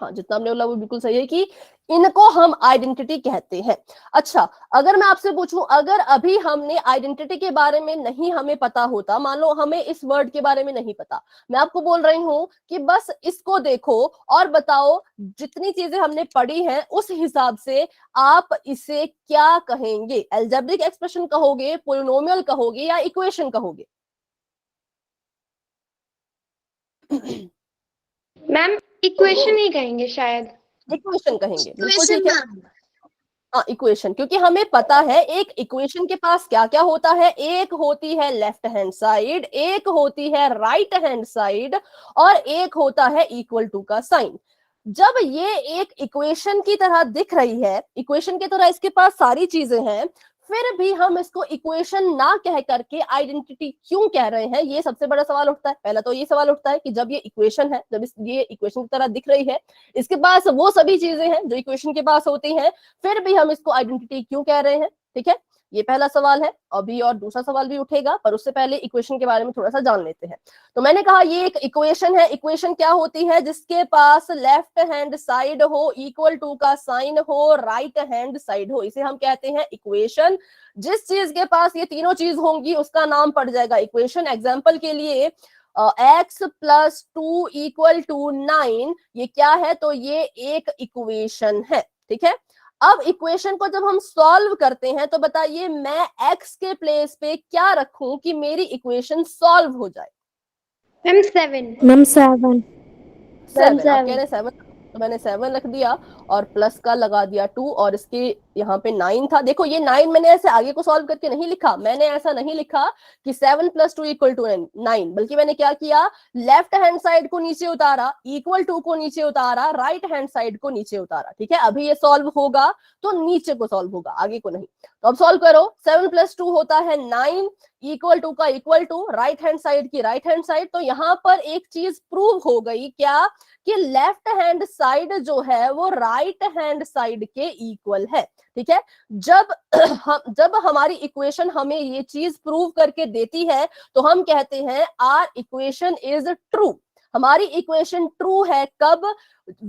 Speaker 1: हाँ, जितना आपने बोला वो बिल्कुल सही है कि इनको हम आइडेंटिटी कहते हैं। अच्छा, अगर मैं आपसे पूछूं, अगर अभी हमने आइडेंटिटी के बारे में नहीं हमें पता होता, मान लो हमें इस वर्ड के बारे में नहीं पता, मैं आपको बोल रही हूं कि बस इसको देखो और बताओ जितनी चीजें हमने पढ़ी हैं उस हिसाब से आप इसे क्या कहेंगे? अलजेब्रिक एक्सप्रेशन कहोगे, पोलिनोमियल कहोगे या इक्वेशन कहोगे?
Speaker 4: मैम इक्वेशन ही कहेंगे शायद।
Speaker 1: इक्वेशन कहेंगे, बिल्कुल ठीक है। हाँ, इक्वेशन, क्योंकि हमें पता है एक इक्वेशन के पास क्या क्या होता है। एक होती है लेफ्ट हैंड साइड, एक होती है राइट हैंड साइड, और एक होता है इक्वल टू का साइन। जब ये एक इक्वेशन की तरह दिख रही है, इक्वेशन की तरह इसके पास सारी चीजें हैं, फिर भी हम इसको इक्वेशन ना कह करके आइडेंटिटी क्यों कह रहे हैं? ये सबसे बड़ा सवाल उठता है। पहला तो ये सवाल उठता है कि जब ये इक्वेशन है, जब ये इक्वेशन की तरह दिख रही है, इसके पास वो सभी चीजें हैं जो इक्वेशन के पास होती हैं, फिर भी हम इसको आइडेंटिटी क्यों कह रहे हैं? ठीक है, ये पहला सवाल है। अभी और दूसरा सवाल भी उठेगा, पर उससे पहले इक्वेशन के बारे में थोड़ा सा जान लेते हैं। तो मैंने कहा ये एक इक्वेशन है। इक्वेशन क्या होती है? जिसके पास लेफ्ट हैंड साइड हो, इक्वल टू का साइन हो, राइट हैंड साइड हो, इसे हम कहते हैं इक्वेशन। जिस चीज के पास ये तीनों चीज होंगी उसका नाम पड़ जाएगा इक्वेशन। एग्जाम्पल के लिए x प्लस 2 इक्वल टू 9, ये क्या है? तो ये एक इक्वेशन है। ठीक है, अब इक्वेशन को जब हम सॉल्व करते हैं तो बताइए मैं x के प्लेस पे क्या रखूं कि मेरी इक्वेशन सॉल्व हो जाए?
Speaker 4: मैम 7।
Speaker 3: मैम 7।
Speaker 1: 7, आप कह रहे हैं 7, तो मैंने 7 रख दिया और प्लस का लगा दिया 2, और इसके यहाँ पे 9 था। देखो ये 9 मैंने ऐसे आगे को सॉल्व करके नहीं लिखा, मैंने ऐसा नहीं लिखा कि 7 प्लस 2 इक्वल टू 9, बल्कि मैंने क्या किया, लेफ्ट हैंड साइड को नीचे उतारा, इक्वल टू को नीचे उतारा, राइट हैंड साइड को नीचे उतारा। ठीक है, अभी ये सॉल्व होगा तो नीचे को सॉल्व होगा, आगे को नहीं। तो अब सॉल्व करो, 7 प्लस 2 होता है 9, इक्वल टू का equal to, right hand side की राइट हैंड साइड। तो यहाँ पर एक चीज प्रूव हो गई, क्या? कि लेफ्ट हैंड साइड जो है वो राइट हैंड साइड के इक्वल है। ठीक है, जब हमारी इक्वेशन हमें ये चीज प्रूव करके देती है तो हम कहते हैं आर इक्वेशन इज ट्रू। हमारी इक्वेशन ट्रू है कब?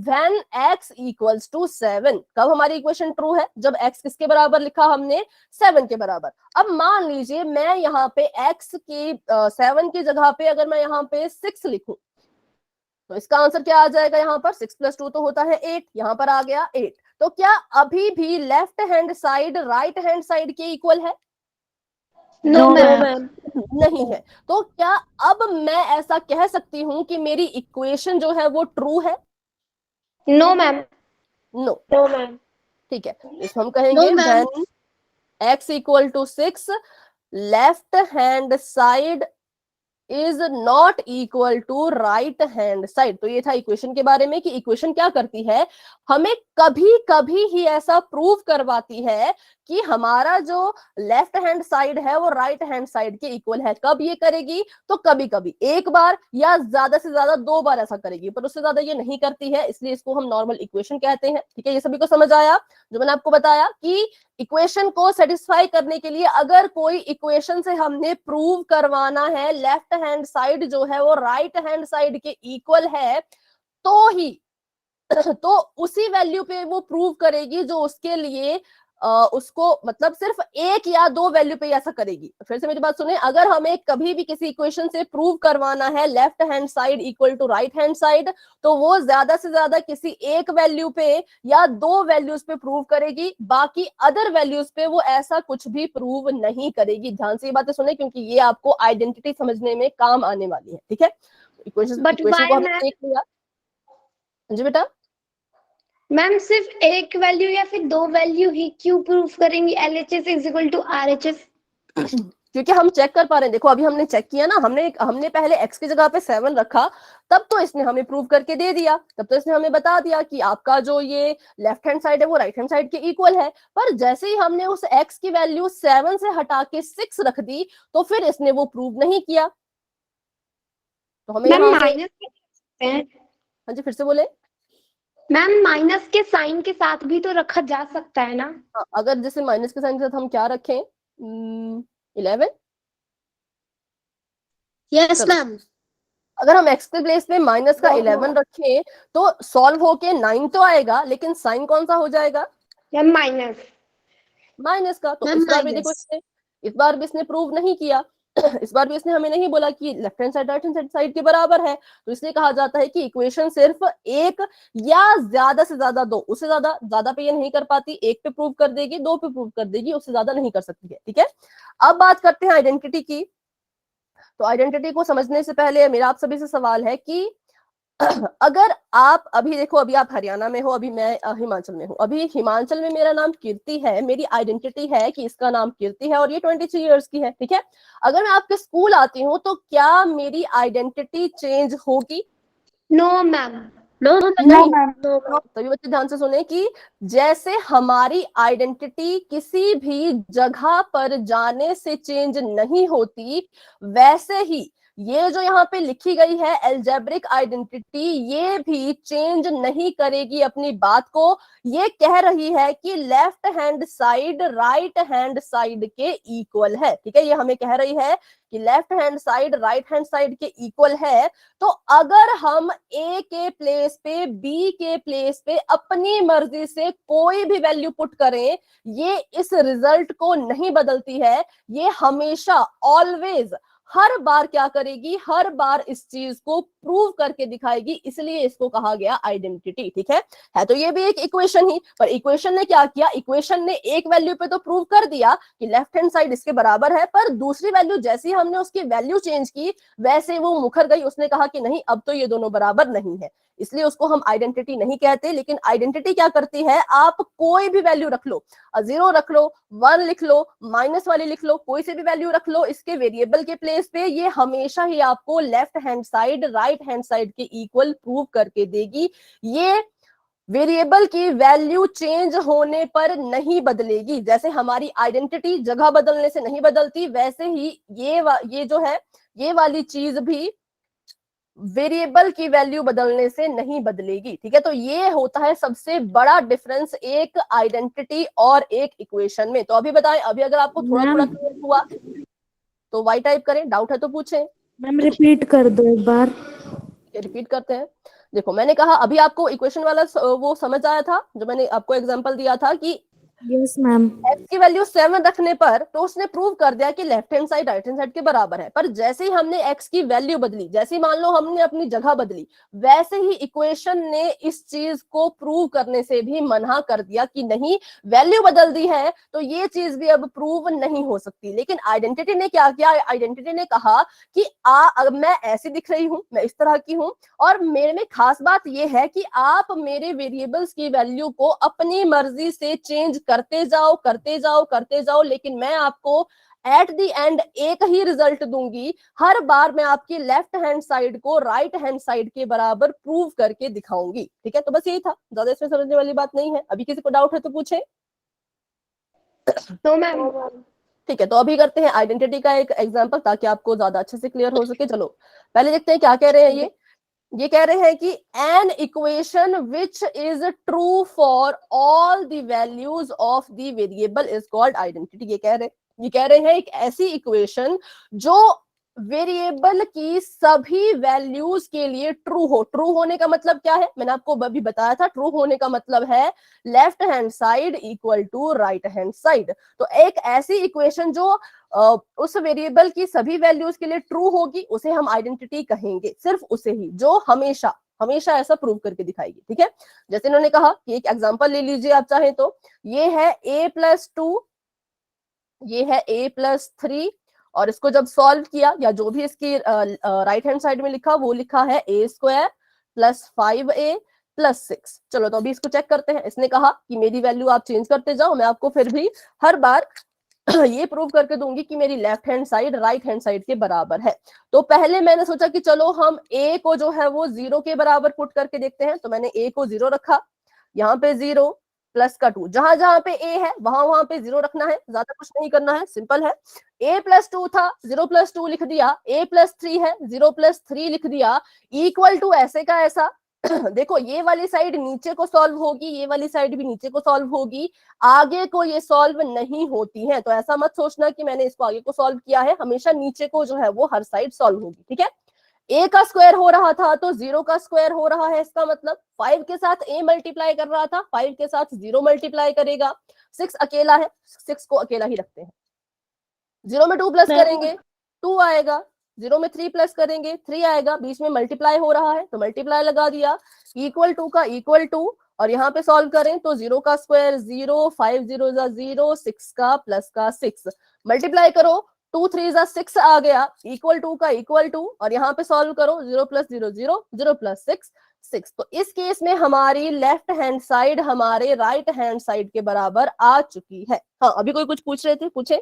Speaker 1: when x equals to 7। कब हमारी इक्वेशन ट्रू है? जब x किसके बराबर लिखा हमने? 7 के बराबर। अब मान लीजिए मैं यहाँ पे x की 7 की जगह पे अगर मैं यहाँ पे 6 लिखूं, तो इसका आंसर क्या आ जाएगा? यहाँ पर 6 प्लस 2 तो होता है 8, यहाँ पर आ गया 8। तो क्या अभी भी left hand side right hand side के इक्वल है?
Speaker 4: No ma'am.
Speaker 1: नहीं है। तो क्या अब मैं ऐसा कह सकती हूँ कि मेरी इक्वेशन जो है वो ट्रू है?
Speaker 4: No ma'am.
Speaker 1: No.
Speaker 4: No ma'am.
Speaker 1: ठीक है, इसको हम कहेंगे when x equal to 6 left hand side is not equal to right hand side. तो ये था इक्वेशन के बारे में कि इक्वेशन क्या करती है, हमें कभी कभी ही ऐसा प्रूव करवाती है कि हमारा जो लेफ्ट हैंड साइड है वो राइट हैंड साइड के इक्वल है। कब ये करेगी? तो कभी कभी एक बार या ज्यादा से ज्यादा 2 बार ऐसा करेगी, पर उससे ज्यादा ये नहीं करती है, इसलिए इसको हम नॉर्मल इक्वेशन कहते हैं। ठीक है, ये सभी को समझ आया जो मैंने आपको बताया कि इक्वेशन को सेटिस्फाई करने के लिए अगर कोई इक्वेशन से हमने प्रूव करवाना है लेफ्ट हैंड साइड जो है वो राइट हैंड साइड के इक्वल है, तो ही तो उसी वैल्यू पे वो प्रूव करेगी जो उसके लिए उसको मतलब सिर्फ एक या दो वैल्यू पे ऐसा करेगी। फिर से मेरी बात सुने, अगर हमें कभी भी किसी इक्वेशन से प्रूव करवाना है left hand side equal to right hand side, तो वो ज्यादा से ज्यादा किसी एक वैल्यू पे या दो वैल्यूज पे प्रूव करेगी, बाकी अदर वैल्यूज पे वो ऐसा कुछ भी प्रूव नहीं करेगी। ध्यान से ये बातें सुने क्योंकि ये आपको आइडेंटिटी समझने में काम आने वाली है, ठीक है। इक्वेशन को हमने देख लिया। जी बेटा,
Speaker 4: मैम सिर्फ एक वैल्यू या फिर दो वैल्यू ही क्यों प्रूफ करेंगी LHS is equal to RHS?
Speaker 1: क्योंकि हम चेक कर पा रहे हैं। देखो अभी हमने चेक किया ना, हमने पहले x की जगह पे 7 रखा, तब तो इसने हमें प्रूव करके दे दिया, तब तो इसने हमें बता दिया कि आपका जो ये लेफ्ट हैंड साइड है वो राइट हैंड साइड के इक्वल है। पर जैसे ही हमने उस x की वैल्यू 7 से हटा के 6 रख दी, तो फिर इसने वो प्रूव नहीं किया। तो हमें
Speaker 4: मैम
Speaker 1: यहाँ
Speaker 4: माइनस
Speaker 1: से, हाँ जी फिर से बोले।
Speaker 4: मैम माइनस के साइन के साथ भी तो रखा जा सकता है ना?
Speaker 1: हाँ, अगर जैसे माइनस के साइन के साथ हम क्या रखें, 11।
Speaker 5: Yes ma'am.
Speaker 1: अगर हम x के प्लेस पे माइनस का 11 रखें तो सॉल्व होके 9 तो आएगा, लेकिन साइन कौन सा हो जाएगा?
Speaker 4: मैम माइनस
Speaker 1: का। तो
Speaker 5: मैम,
Speaker 1: इस बार भी देखो
Speaker 5: माइनस।
Speaker 1: इस बार भी इसने प्रूव नहीं किया। इस बार भी इसने हमें नहीं बोला कि left hand side right hand side के बराबर है। तो इसलिए कहा जाता है कि इक्वेशन सिर्फ एक या ज्यादा से ज्यादा दो, उससे ज्यादा पे ये नहीं कर पाती। एक पे प्रूव कर देगी, दो पे प्रूव कर देगी, उससे ज्यादा नहीं कर सकती है, ठीक है। अब बात करते हैं आइडेंटिटी की। तो आइडेंटिटी को समझने से पहले मेरा आप सभी से सवाल है कि अगर आप अभी देखो, अभी आप हरियाणा में हो, अभी मैं हिमाचल में हूँ। अभी हिमाचल में मेरा नाम कीर्ति है, मेरी आइडेंटिटी है कि इसका नाम कीर्ति है और ये 23 इयर्स की है, ठीक है। अगर मैं आपके स्कूल आती हूँ तो क्या मेरी आइडेंटिटी चेंज होगी?
Speaker 4: No ma'am.
Speaker 5: नो
Speaker 1: नहीं। तो ये बच्चे ध्यान से सुने कि जैसे हमारी आइडेंटिटी किसी भी जगह पर जाने से चेंज नहीं होती, वैसे ही ये जो यहाँ पे लिखी गई है एल्जेब्रिक आइडेंटिटी, ये भी चेंज नहीं करेगी अपनी बात को। ये कह रही है कि left hand side right hand side के इक्वल है, ठीक है। ये हमें कह रही है कि left hand side right hand side के इक्वल है। तो अगर हम A के प्लेस पे B के प्लेस पे अपनी मर्जी से कोई भी वैल्यू पुट करें, ये इस रिजल्ट को नहीं बदलती है। ये हमेशा ऑलवेज हर बार क्या करेगी, हर बार इस चीज को प्रूव करके दिखाएगी, इसलिए इसको कहा गया आइडेंटिटी, ठीक है। तो ये भी एक इक्वेशन ही, पर इक्वेशन ने क्या किया, इक्वेशन ने एक वैल्यू पे तो प्रूव कर दिया कि लेफ्ट हैंड साइड इसके बराबर है, पर दूसरी वैल्यू जैसी हमने उसकी वैल्यू चेंज की वैसे वो मुकर गई। उसने कहा कि नहीं, अब तो ये दोनों बराबर नहीं है, इसलिए उसको हम आइडेंटिटी नहीं कहते। लेकिन आइडेंटिटी क्या करती है, आप कोई भी वैल्यू रख लो, 0 रख लो, 1 लिख लो, माइनस वाली लिख लो, कोई से भी वैल्यू रख लो इसके वेरिएबल के प्लेस पे, ये हमेशा ही आपको left hand side right hand side के इक्वल प्रूव करके देगी। ये वेरिएबल की वैल्यू चेंज होने पर नहीं बदलेगी। जैसे हमारी आइडेंटिटी जगह बदलने से नहीं बदलती, वैसे ही ये जो है ये वाली चीज भी वेरिएबल की वैल्यू बदलने से नहीं बदलेगी, ठीक है। तो ये होता है सबसे बड़ा डिफरेंस एक आइडेंटिटी और एक इक्वेशन में। तो अभी बताएं, अभी अगर आपको थोड़ा थोड़ा क्लियर हुआ तो वाई टाइप करें, डाउट है तो पूछें।
Speaker 3: मैम रिपीट कर दो एक बार।
Speaker 1: रिपीट करते हैं। देखो मैंने कहा अभी आपको इक्वेशन वाला वो समझ आया था जो मैंने आपको एग्जांपल दिया था कि
Speaker 3: यस मैम।
Speaker 1: x की वैल्यू 7 रखने पर तो उसने प्रूव कर दिया कि left hand side right hand side के बराबर है। पर जैसे ही हमने x की वैल्यू बदली, जैसे ही मान लो हमने अपनी जगह बदली, वैसे ही इक्वेशन ने इस चीज को प्रूव करने से भी मना कर दिया कि नहीं, वैल्यू बदल दी है तो ये चीज भी अब प्रूव नहीं हो सकती। लेकिन आइडेंटिटी ने क्या किया, आइडेंटिटी ने कहा कि अब मैं ऐसी दिख रही हूं, मैं इस तरह की हूं, और मेरे में खास बात यह है कि आप मेरे वेरिएबल्स की वैल्यू को अपनी मर्जी से चेंज करते जाओ, लेकिन मैं आपको एट द एंड एक ही रिजल्ट दूंगी। हर बार मैं आपकी लेफ्ट हैंड साइड को राइट हैंड साइड के बराबर प्रूव करके दिखाऊंगी, ठीक है। तो बस यही था, ज्यादा इसमें समझने वाली बात नहीं है। अभी किसी को डाउट है तो पूछे।
Speaker 4: तो मैम
Speaker 1: ठीक है, तो अभी करते हैं आइडेंटिटी का एक एग्जांपल ताकि आपको ज्यादा अच्छे से क्लियर हो सके। चलो पहले देखते हैं क्या कह रहे हैं ये कह रहे हैं कि an equation which is true for all the values of the variable is called identity। ये कह रहे हैं एक ऐसी इक्वेशन जो वेरिएबल की सभी वैल्यूज के लिए ट्रू हो। ट्रू होने का मतलब क्या है, मैंने आपको अभी बताया था। ट्रू होने का मतलब है left hand side equal to right hand side. तो एक ऐसी इक्वेशन जो उस वेरिएबल की सभी वैल्यूज के लिए ट्रू होगी उसे हम आइडेंटिटी कहेंगे, सिर्फ उसे ही, जो हमेशा हमेशा ऐसा प्रूव करके दिखाएगी। ठीक है, जैसे इन्होंने कहा कि एक एग्जांपल ले लीजिए आप चाहें तो, ये है a+2, ये है a+3, और इसको जब सॉल्व किया, या जो भी इसकी राइट हैंड साइड में लिखा वो लिखा है a² + 5a + 6। चलो तो अभी इसको चेक करते हैं। इसने कहा कि मेरी वैल्यू आप चेंज करते जाओ, मैं आपको फिर भी हर बार ये प्रूव करके दूंगी कि मेरी left hand side right hand side के बराबर है। तो पहले मैंने सोचा कि चलो हम a को जो है वो 0 के बराबर पुट करके देखते हैं। तो मैंने a को 0 रखा, यहाँ पे 0 प्लस का 2, जहां जहां पे a है वहां वहां पे 0 रखना है, ज्यादा कुछ नहीं करना है, सिंपल है। a+2 था, 0+2 लिख दिया। a+3 है, 0+3 लिख दिया। इक्वल टू ऐसे का ऐसा देखो, ये वाली साइड नीचे को सॉल्व होगी, ये वाली साइड भी नीचे को सॉल्व होगी, आगे को ये सॉल्व नहीं होती है। तो ऐसा मत सोचना कि मैंने इसको आगे को सॉल्व किया है, हमेशा नीचे को जो है वो हर साइड सॉल्व होगी। ठीक है, a का स्क्वायर हो रहा था तो 0 का स्क्वायर हो रहा है, इसका मतलब 5 के साथ a मल्टीप्लाई कर रहा था, 5 के साथ 0 मल्टीप्लाई करेगा। 6 अकेला है, 6 को अकेला ही रखते हैं। 0 में 2 प्लस करेंगे 2 आएगा, 0 में 3 प्लस करेंगे 3 आएगा, बीच में मल्टीप्लाई हो रहा है तो मल्टीप्लाई लगा दिया, इक्वल टू का इक्वल टू, और यहाँ पे सॉल्व करें तो 0 का स्क्वायर 0, 5 0 0, 6 का प्लस का 6, मल्टीप्लाई करो 2 3 6 आ गया, इक्वल टू का इक्वल टू, और यहाँ पे सॉल्व करो 0 + 0 0, 0 + 6 6। तो इस केस में हमारी लेफ्ट हैंड साइड हमारे राइट हैंड साइड के बराबर आ चुकी है। हाँ, अभी कोई कुछ पूछ रहे थे, पूछे।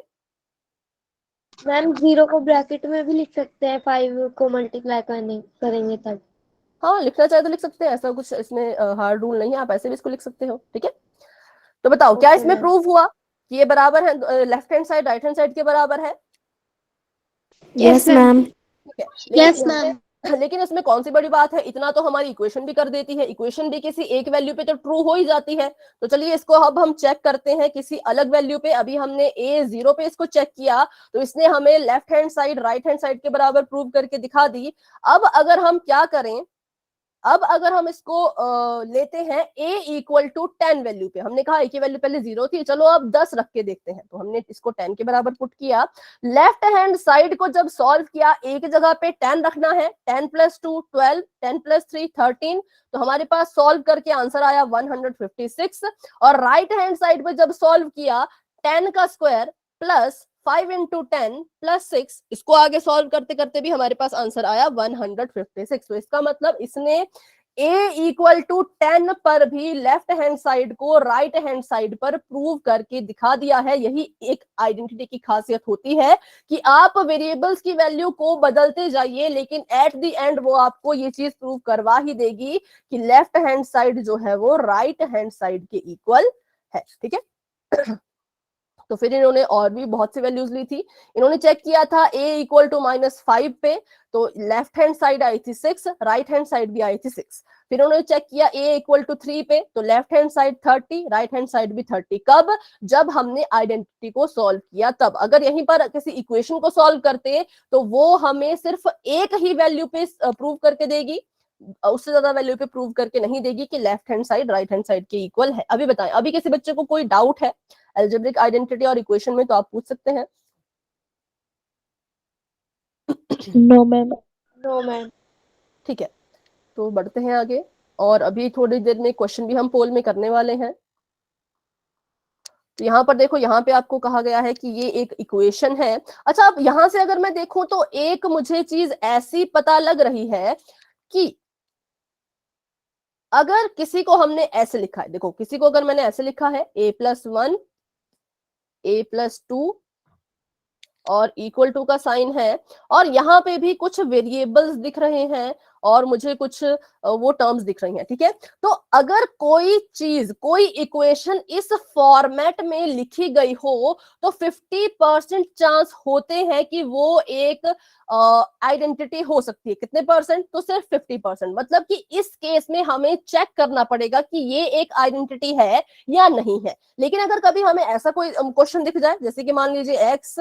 Speaker 4: मैम 0 को ब्रैकेट में भी लिख सकते हैं, 5 को मल्टीप्लाई करेंगे तब।
Speaker 1: हाँ, लिखना चाहे तो लिख सकते हैं, ऐसा कुछ इसमें हार्ड रूल नहीं है, आप ऐसे भी इसको लिख सकते हो। ठीक है, तो बताओ क्या इसमें प्रूव हुआ कि ये बराबर है, left hand side right hand side के बराबर है।
Speaker 3: Yes ma'am.
Speaker 1: ठीक है,
Speaker 4: यस मैम।
Speaker 1: लेकिन इसमें कौन सी बड़ी बात है, इतना तो हमारी इक्वेशन भी कर देती है। इक्वेशन भी किसी एक वैल्यू पे तो ट्रू हो ही जाती है। तो चलिए इसको अब हम चेक करते हैं किसी अलग वैल्यू पे। अभी हमने a0 पे इसको चेक किया तो इसने हमें left hand side right hand side के बराबर प्रूव करके दिखा दी। अब अगर हम क्या करें, अब अगर हम इसको लेते हैं a = 10 वैल्यू पे, हमने कहा a की वैल्यू पहले 0 थी, चलो अब 10 रख के देखते हैं। तो हमने इसको 10 के बराबर पुट किया, लेफ्ट हैंड साइड को जब सॉल्व किया a की जगह पे 10 रखना है, 10 + 2 12, 10 + 3 13, तो हमारे पास सॉल्व करके आंसर आया 156। और राइट हैंड साइड पे जब सॉल्व किया 10 का स्क्वायर प्लस 5 × 10 + 6, इसको आगे सॉल्व करते करते भी हमारे पास आंसर आया 156। तो इसका मतलब इसने a = 10 पर भी लेफ्ट हैंड साइड को राइट हैंड साइड पर प्रूव करके दिखा दिया है। यही एक आइडेंटिटी की खासियत होती है कि आप वेरिएबल्स की वैल्यू को बदलते जाइए, लेकिन एट द एंड वो आपको ये चीज प्रूव करवा ही देगी कि लेफ्ट हैंड साइड जो है वो राइट हैंड साइड के इक्वल है। ठीक है, तो फिर इन्होंने और भी बहुत सी वैल्यूज ली थी। इन्होंने चेक किया था a = -5 पे, तो लेफ्ट हैंड साइड आई थी 6, राइट हैंड साइड भी आई थी 6। फिर उन्होंने चेक किया a = 3 पे, तो left hand side 30, right hand side भी 30। कब? जब हमने आइडेंटिटी को सॉल्व किया तब। अगर यहीं पर किसी इक्वेशन को सॉल्व करते तो वो हमें सिर्फ एक ही वैल्यू पे प्रूव करके देगी, उससे ज्यादा वैल्यू पे प्रूव करके नहीं देगी कि left hand side right hand side के इक्वल है। अभी बताएं, अभी किसी बच्चे को कोई डाउट है अलजेब्रिक आइडेंटिटी और इक्वेशन में तो आप पूछ सकते हैं।
Speaker 3: No ma'am.
Speaker 4: No ma'am.
Speaker 1: ठीक है, तो बढ़ते हैं आगे, और अभी थोड़ी देर में क्वेश्चन भी हम पोल में करने वाले हैं। तो यहाँ पर देखो, यहाँ पे आपको कहा गया है कि ये एक इक्वेशन है। अच्छा, अब यहाँ से अगर मैं देखूं तो एक मुझे चीज ऐसी पता लग रही है कि अगर किसी को हमने ऐसे लिखा है, देखो किसी को अगर मैंने ऐसे लिखा है a+1 a+2 और इक्वल टू का साइन है, और यहाँ पे भी कुछ वेरिएबल्स दिख रहे हैं और मुझे कुछ वो टर्म्स दिख रही हैं। ठीक है, तो अगर कोई चीज, कोई इक्वेशन इस फॉर्मेट में लिखी गई हो तो 50% चांस होते हैं कि वो एक आइडेंटिटी हो सकती है। कितने परसेंट? तो सिर्फ 50%। मतलब कि इस केस में हमें चेक करना पड़ेगा कि ये एक आइडेंटिटी है या नहीं है। लेकिन अगर कभी हमें ऐसा कोई क्वेश्चन दिख जाए, जैसे कि मान लीजिए x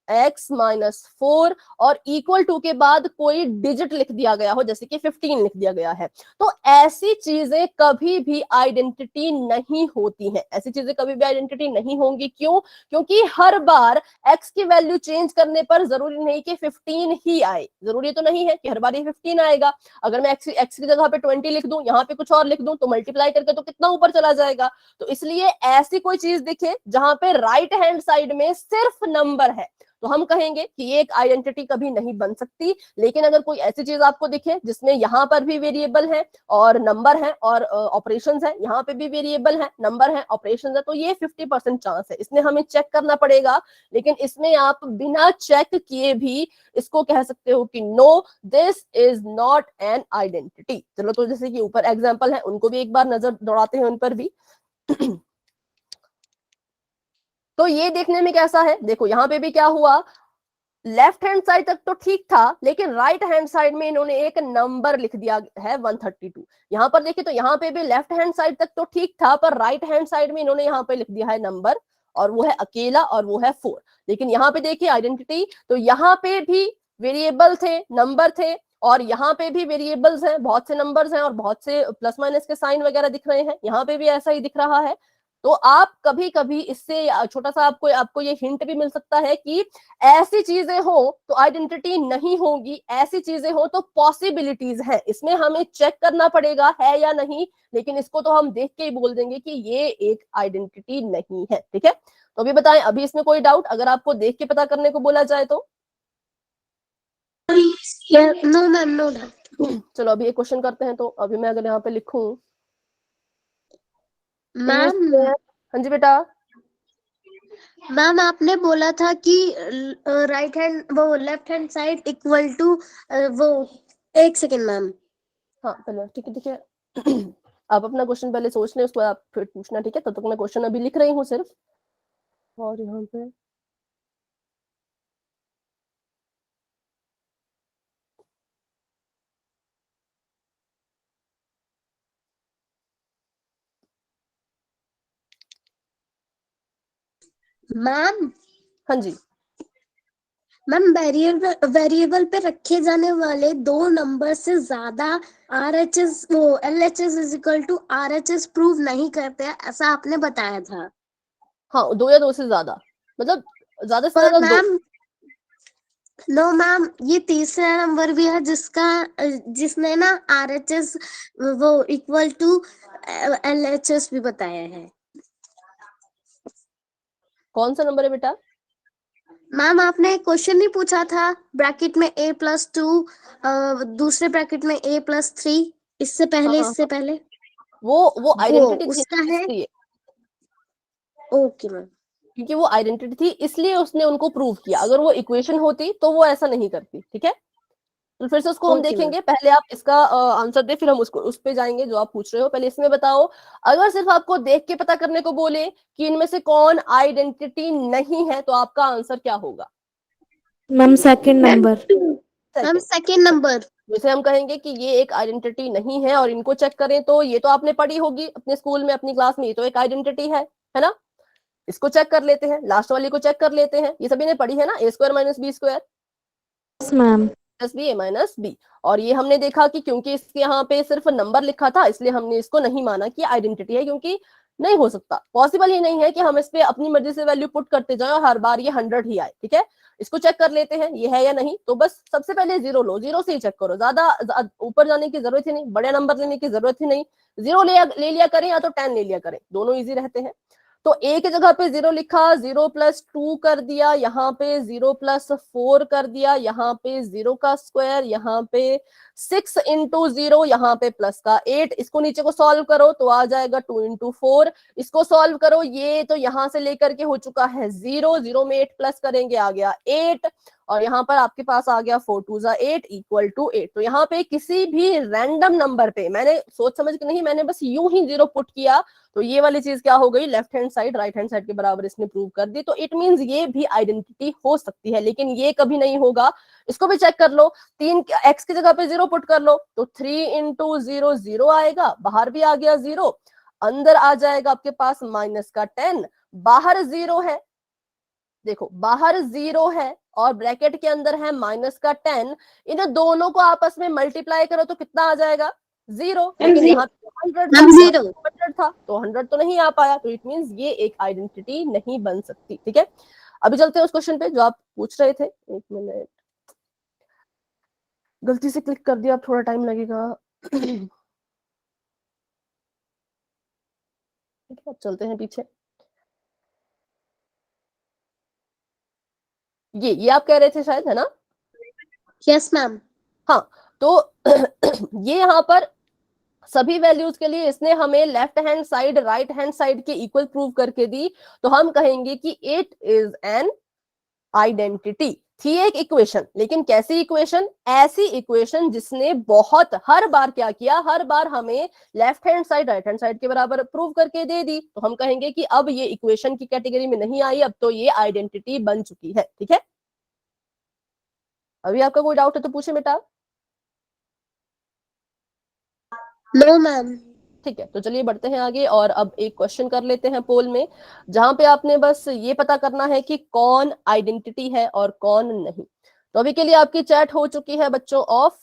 Speaker 1: x माइनस 4 और इक्वल टू के बाद कोई डिजिट लिख दिया गया हो, जैसे कि 15 लिख दिया गया है, तो ऐसी चीजें कभी भी आइडेंटिटी नहीं होती हैं। ऐसी चीजें कभी भी आइडेंटिटी नहीं होंगी। क्यों? क्योंकि हर बार x की वैल्यू चेंज करने पर जरूरी नहीं कि 15 ही आए, जरूरी तो नहीं है कि हर बार ये 15 आएगा। अगर मैं x की जगह पे 20 लिख दूं, यहाँ पे कुछ और लिख दूं, तो मल्टीप्लाई करके तो कितना ऊपर चला जाएगा। तो इसलिए ऐसी कोई चीज दिखे जहां पे राइट हैंड साइड में सिर्फ नंबर है, तो हम कहेंगे कि ये एक आइडेंटिटी कभी नहीं बन सकती। लेकिन अगर कोई ऐसी चीज आपको दिखे जिसमें यहाँ पर भी वेरिएबल है और नंबर है और ऑपरेशंस है, यहाँ पे भी वेरिएबल है, नंबर है, ऑपरेशंस है, तो ये 50% चांस है। इसमें हमें चेक करना पड़ेगा, लेकिन इसमें आप बिना चेक किए भी इसको कह सकते हो कि no, this is not an identity. चलो, तो जैसे कि ऊपर एग्जाम्पल है, उनको भी एक बार नजर दौड़ाते हैं उन पर भी। तो ये देखने में कैसा है, देखो यहाँ पे भी क्या हुआ, लेफ्ट हैंड साइड तक तो ठीक था, लेकिन राइट हैंड साइड में इन्होंने एक नंबर लिख दिया है 132। यहाँ पर देखिए तो यहाँ पे भी लेफ्ट हैंड साइड तक तो ठीक था, पर राइट हैंड साइड में इन्होंने यहाँ पे लिख दिया है नंबर, और वो है अकेला, और वो है 4। लेकिन यहाँ पे देखिए आइडेंटिटी, तो यहाँ पे भी वेरिएबल थे, नंबर थे, और यहाँ पे भी वेरिएबल्स हैं, बहुत से नंबर्स हैं और बहुत से प्लस माइनस के साइन वगैरह दिख रहे हैं, यहाँ पे भी ऐसा ही दिख रहा है। तो आप कभी कभी इससे छोटा सा आपको ये हिंट भी मिल सकता है कि ऐसी चीजें हो तो आइडेंटिटी नहीं होगी, ऐसी चीजें हो तो पॉसिबिलिटीज है, इसमें हमें चेक करना पड़ेगा है या नहीं, लेकिन इसको तो हम देख के ही बोल देंगे कि ये एक आइडेंटिटी नहीं है। ठीक है, तो अभी बताएं, अभी इसमें कोई डाउट अगर आपको देख के पता करने को बोला जाए तो?
Speaker 4: No ma'am, no doubt.
Speaker 1: चलो अभी एक क्वेश्चन करते हैं। तो अभी मैं अगर यहाँ पे लिखूं,
Speaker 4: मैम,
Speaker 1: हाँ जी बेटा।
Speaker 4: मैम आपने बोला था कि राइट हैंड वो left hand side equal to वो, एक सेकेंड मैम।
Speaker 1: हाँ पहले ठीक है, ठीक है। आप अपना क्वेश्चन पहले सोच लें, उसके बाद आप फिर पूछना, ठीक है? तब तक मैं क्वेश्चन अभी लिख रही हूँ सिर्फ। और यहाँ पे
Speaker 4: मैम,
Speaker 1: हाँ जी,
Speaker 4: मैम वेरिएबल पे रखे जाने वाले दो नंबर से ज्यादा RHS वो LHS is equal to RHS prove नहीं करते, ऐसा आपने बताया था।
Speaker 1: हाँ 2 या 2 से ज्यादा, मतलब ज्यादा से
Speaker 4: पर
Speaker 1: ज्यादा 2।
Speaker 4: मैम, नो मैम, ये तीसरा नंबर भी है जिसने ना RHS वो इक्वल टू LHS भी बताया है।
Speaker 1: कौन सा नंबर है बेटा?
Speaker 4: मैम आपने क्वेश्चन नहीं पूछा था, ब्रैकेट में A+2, दूसरे ब्रैकेट में A+3, इससे पहले
Speaker 1: हाँ,
Speaker 4: इससे पहले
Speaker 1: वो आइडेंटिटी थी
Speaker 4: उसका
Speaker 1: ना,
Speaker 4: है।
Speaker 1: इसलिए,
Speaker 4: ओके मैम।
Speaker 1: क्योंकि वो आइडेंटिटी थी इसलिए उसने उनको प्रूव किया। अगर वो इक्वेशन होती तो वो ऐसा नहीं करती। ठीक है, तो फिर से उसको हम
Speaker 4: ओके मैम।
Speaker 1: देखेंगे। पहले आप इसका आंसर दे, फिर हम उसको उस पे जाएंगे जो आप पूछ रहे हो। पहले इसमें बताओ, अगर सिर्फ आपको देख के पता करने को बोले कि इनमें से कौन आइडेंटिटी नहीं है, तो आपका आंसर क्या होगा?
Speaker 3: Ma'am second number.
Speaker 4: Ma'am second number.
Speaker 1: जैसे हम कहेंगे कि ये एक आइडेंटिटी नहीं है, और इनको चेक करें तो ये तो आपने पढ़ी होगी अपने स्कूल में, अपनी क्लास में, ये तो एक आइडेंटिटी है ना? इसको चेक कर लेते हैं, लास्ट वाली को चेक कर लेते हैं। ये सभी ने पढ़ी है ना, A² - B²,
Speaker 3: yes ma'am.
Speaker 1: Plus B A - B। और ये हमने देखा कि क्योंकि इसके यहाँ पे सिर्फ नंबर लिखा था, इसलिए हमने इसको नहीं माना कि आइडेंटिटी है, क्योंकि नहीं हो सकता, पॉसिबल ही नहीं है कि हम इस पे अपनी मर्जी से वैल्यू पुट करते जाएं और हर बार ये 100 ही आए। ठीक है, इसको चेक कर लेते हैं ये है या नहीं। तो बस सबसे पहले 0 लो, 0 से ही चेक करो, ज्यादा ऊपर जाने की जरूरत ही नहीं, बड़े नंबर लेने की जरूरत ही नहीं। 0 ले लिया करें या तो 10 ले लिया करें, दोनों इजी रहते हैं। तो A की जगह पे 0 लिखा, 0+2 कर दिया, यहाँ पे 0+4 कर दिया, यहाँ पे 0 का स्क्वायर, यहाँ पे 6 × 0, यहाँ पे प्लस का 8। इसको नीचे को सॉल्व करो तो आ जाएगा 2 × 4। इसको सॉल्व करो, ये तो यहाँ से लेकर के हो चुका है 0, 0 में 8 प्लस करेंगे आ गया 8, और यहाँ पर आपके पास आ गया 4 × 2 = 8 = 8। तो यहाँ पे किसी भी रैंडम नंबर पे, मैंने सोच समझ के नहीं, मैंने बस यूं ही 0 पुट किया, तो ये वाली चीज क्या हो गई, left hand side right hand side के बराबर इसने प्रूव कर दी। तो इट मींस ये भी आइडेंटिटी हो सकती है, लेकिन ये कभी नहीं होगा। इसको भी चेक कर लो, 3 x की जगह पे 0 पुट कर लो तो 3 × 0 0 आएगा, बाहर भी आ गया 0, अंदर आ जाएगा आपके पास -10, बाहर 0 है, देखो बाहर 0 है और ब्रैकेट के अंदर है माइनस का 10, इन दोनों को आपस में मल्टीप्लाई करो तो कितना आ जाएगा 0, लेकिन यहाँ पे 100 था, 100 था तो 100 तो नहीं आ पाया, तो इट मींस ये एक आइडेंटिटी नहीं बन सकती। ठीक है, अभी चलते हैं उस क्वेश्चन पे जो आप पूछ रहे थे। एक मिनट, गलती से क्लिक कर दिया, अब थोड़ा टाइम लगेगा। ठीक है, अब चलते हैं पीछे। ये आप कह रहे थे शायद, है ना?
Speaker 4: Yes ma'am.
Speaker 1: हाँ, तो ये यहाँ पर सभी वैल्यूज के लिए इसने हमें left hand side right hand side के इक्वल प्रूव करके दी, तो हम कहेंगे कि इट इज एन आइडेंटिटी। थी एक इक्वेशन, लेकिन कैसी इक्वेशन? ऐसी इक्वेशन जिसने बहुत हर बार क्या किया, हर बार हमें left hand side right hand side के बराबर प्रूव करके दे दी, तो हम कहेंगे कि अब ये इक्वेशन की कैटेगरी में नहीं आई, अब तो ये आइडेंटिटी बन चुकी है। ठीक है, अभी आपका कोई डाउट है तो पूछे बेटा।
Speaker 4: No ma'am.
Speaker 1: ठीक है, तो चलिए बढ़ते हैं आगे और अब एक क्वेश्चन कर लेते हैं पोल में, जहां पे आपने बस ये पता करना है कि कौन आइडेंटिटी है और कौन नहीं। तो अभी के लिए आपकी चैट हो चुकी है बच्चों ऑफ,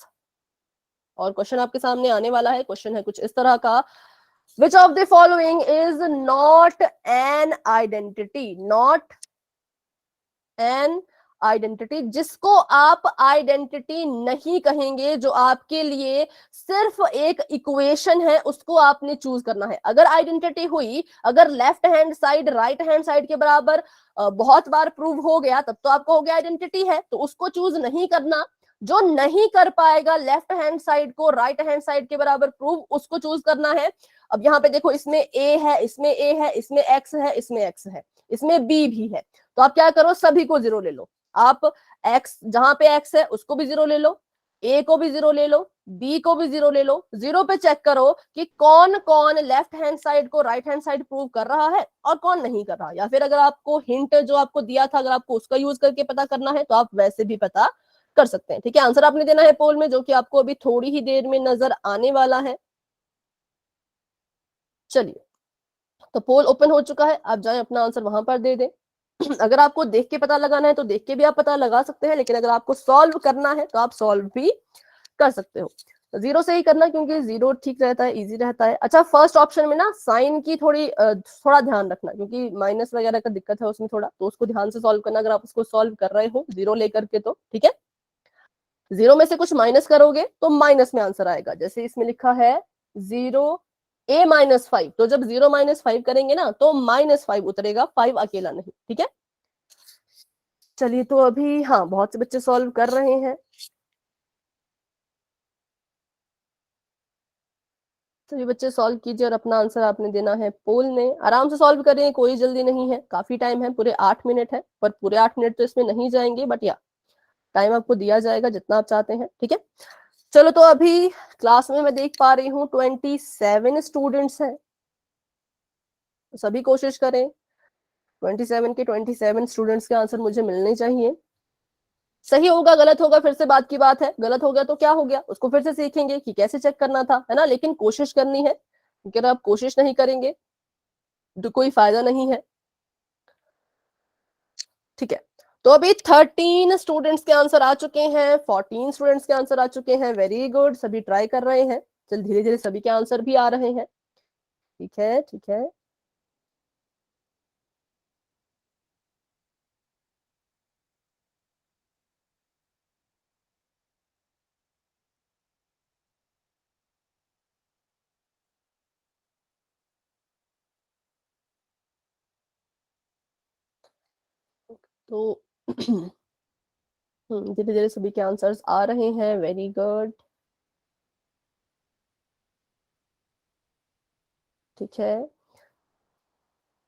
Speaker 1: और क्वेश्चन आपके सामने आने वाला है। क्वेश्चन है कुछ इस तरह का, which of the following is not an identity, not an identity, जिसको आप आइडेंटिटी नहीं कहेंगे, जो आपके लिए सिर्फ एक इक्वेशन है, उसको आपने चूज करना है। अगर आइडेंटिटी हुई, अगर left hand side right hand side के बराबर बहुत बार प्रूव हो गया, तब तो आपको हो गया आइडेंटिटी है, तो उसको चूज नहीं करना। जो नहीं कर पाएगा लेफ्ट हैंड साइड को राइट हैंड साइड के बराबर प्रूव, उसको चूज करना है। अब यहाँ पे देखो, इसमें ए है, इसमें ए है, इसमें एक्स है, इसमें एक्स है, इसमें बी भी है, तो आप क्या करो, सभी को 0 ले लो। आप x जहां पे x है उसको भी 0 ले लो, a को भी 0 ले लो, b को भी 0 ले लो। 0 पे चेक करो कि कौन कौन लेफ्ट हैंड साइड को राइट हैंड साइड प्रूव कर रहा है और कौन नहीं कर रहा। या फिर अगर आपको हिंट जो आपको दिया था, अगर आपको उसका यूज करके पता करना है तो आप वैसे भी पता कर सकते हैं। ठीक है, आंसर आपने देना है पोल में, जो कि आपको अभी थोड़ी ही देर में नजर आने वाला है। चलिए, तो पोल ओपन हो चुका है, आप जाए अपना आंसर वहां पर दे दें। अगर आपको देख के पता लगाना है तो देख के भी आप पता लगा सकते हैं, लेकिन अगर आपको सॉल्व करना है तो आप सॉल्व भी कर सकते हो। 0 से ही करना, क्योंकि 0 ठीक रहता है, इजी रहता है। अच्छा, फर्स्ट ऑप्शन में ना साइन की थोड़ा ध्यान रखना, क्योंकि माइनस वगैरह का दिक्कत है उसमें थोड़ा, तो उसको ध्यान से सॉल्व करना अगर आप उसको सॉल्व कर रहे हो 0 लेकर के तो। ठीक है, 0 में से कुछ माइनस करोगे तो माइनस में आंसर आएगा। जैसे इसमें लिखा है 0 a -5, तो जब 0 -5 करेंगे ना तो -5 उतरेगा, 5 अकेला नहीं। ठीक है, चलिए, तो अभी हाँ बहुत से बच्चे सॉल्व कर रहे हैं, तो ये बच्चे सॉल्व कीजिए और अपना आंसर आपने देना है पोल में। आराम से सॉल्व करें, कोई जल्दी नहीं है, काफी टाइम है, पूरे 8 मिनट है, पर पूरे 8 मिनट तो इसमें नहीं जाएंगे, बट या टाइम आपको दिया जाएगा जितना आप चाहते हैं। ठीक है, चलो, तो अभी क्लास में मैं देख पा रही हूँ 27 स्टूडेंट्स हैं, सभी कोशिश करें 27 के 27 स्टूडेंट्स के आंसर मुझे मिलने चाहिए। सही होगा गलत होगा फिर से बात की बात है, गलत हो गया तो क्या हो गया, उसको फिर से सीखेंगे कि कैसे चेक करना था, है ना, लेकिन कोशिश करनी है, क्योंकि अगर आप कोशिश नहीं करेंगे तो कोई फायदा नहीं है। ठीक है, तो अभी 13 स्टूडेंट्स के आंसर आ चुके हैं, 14 स्टूडेंट्स के आंसर आ चुके हैं, वेरी गुड, सभी ट्राई कर रहे हैं। चल धीरे धीरे सभी के आंसर भी आ रहे हैं। ठीक है, ठीक है, तो धीरे धीरे सभी के आंसर्स आ रहे हैं, वेरी गुड। ठीक है,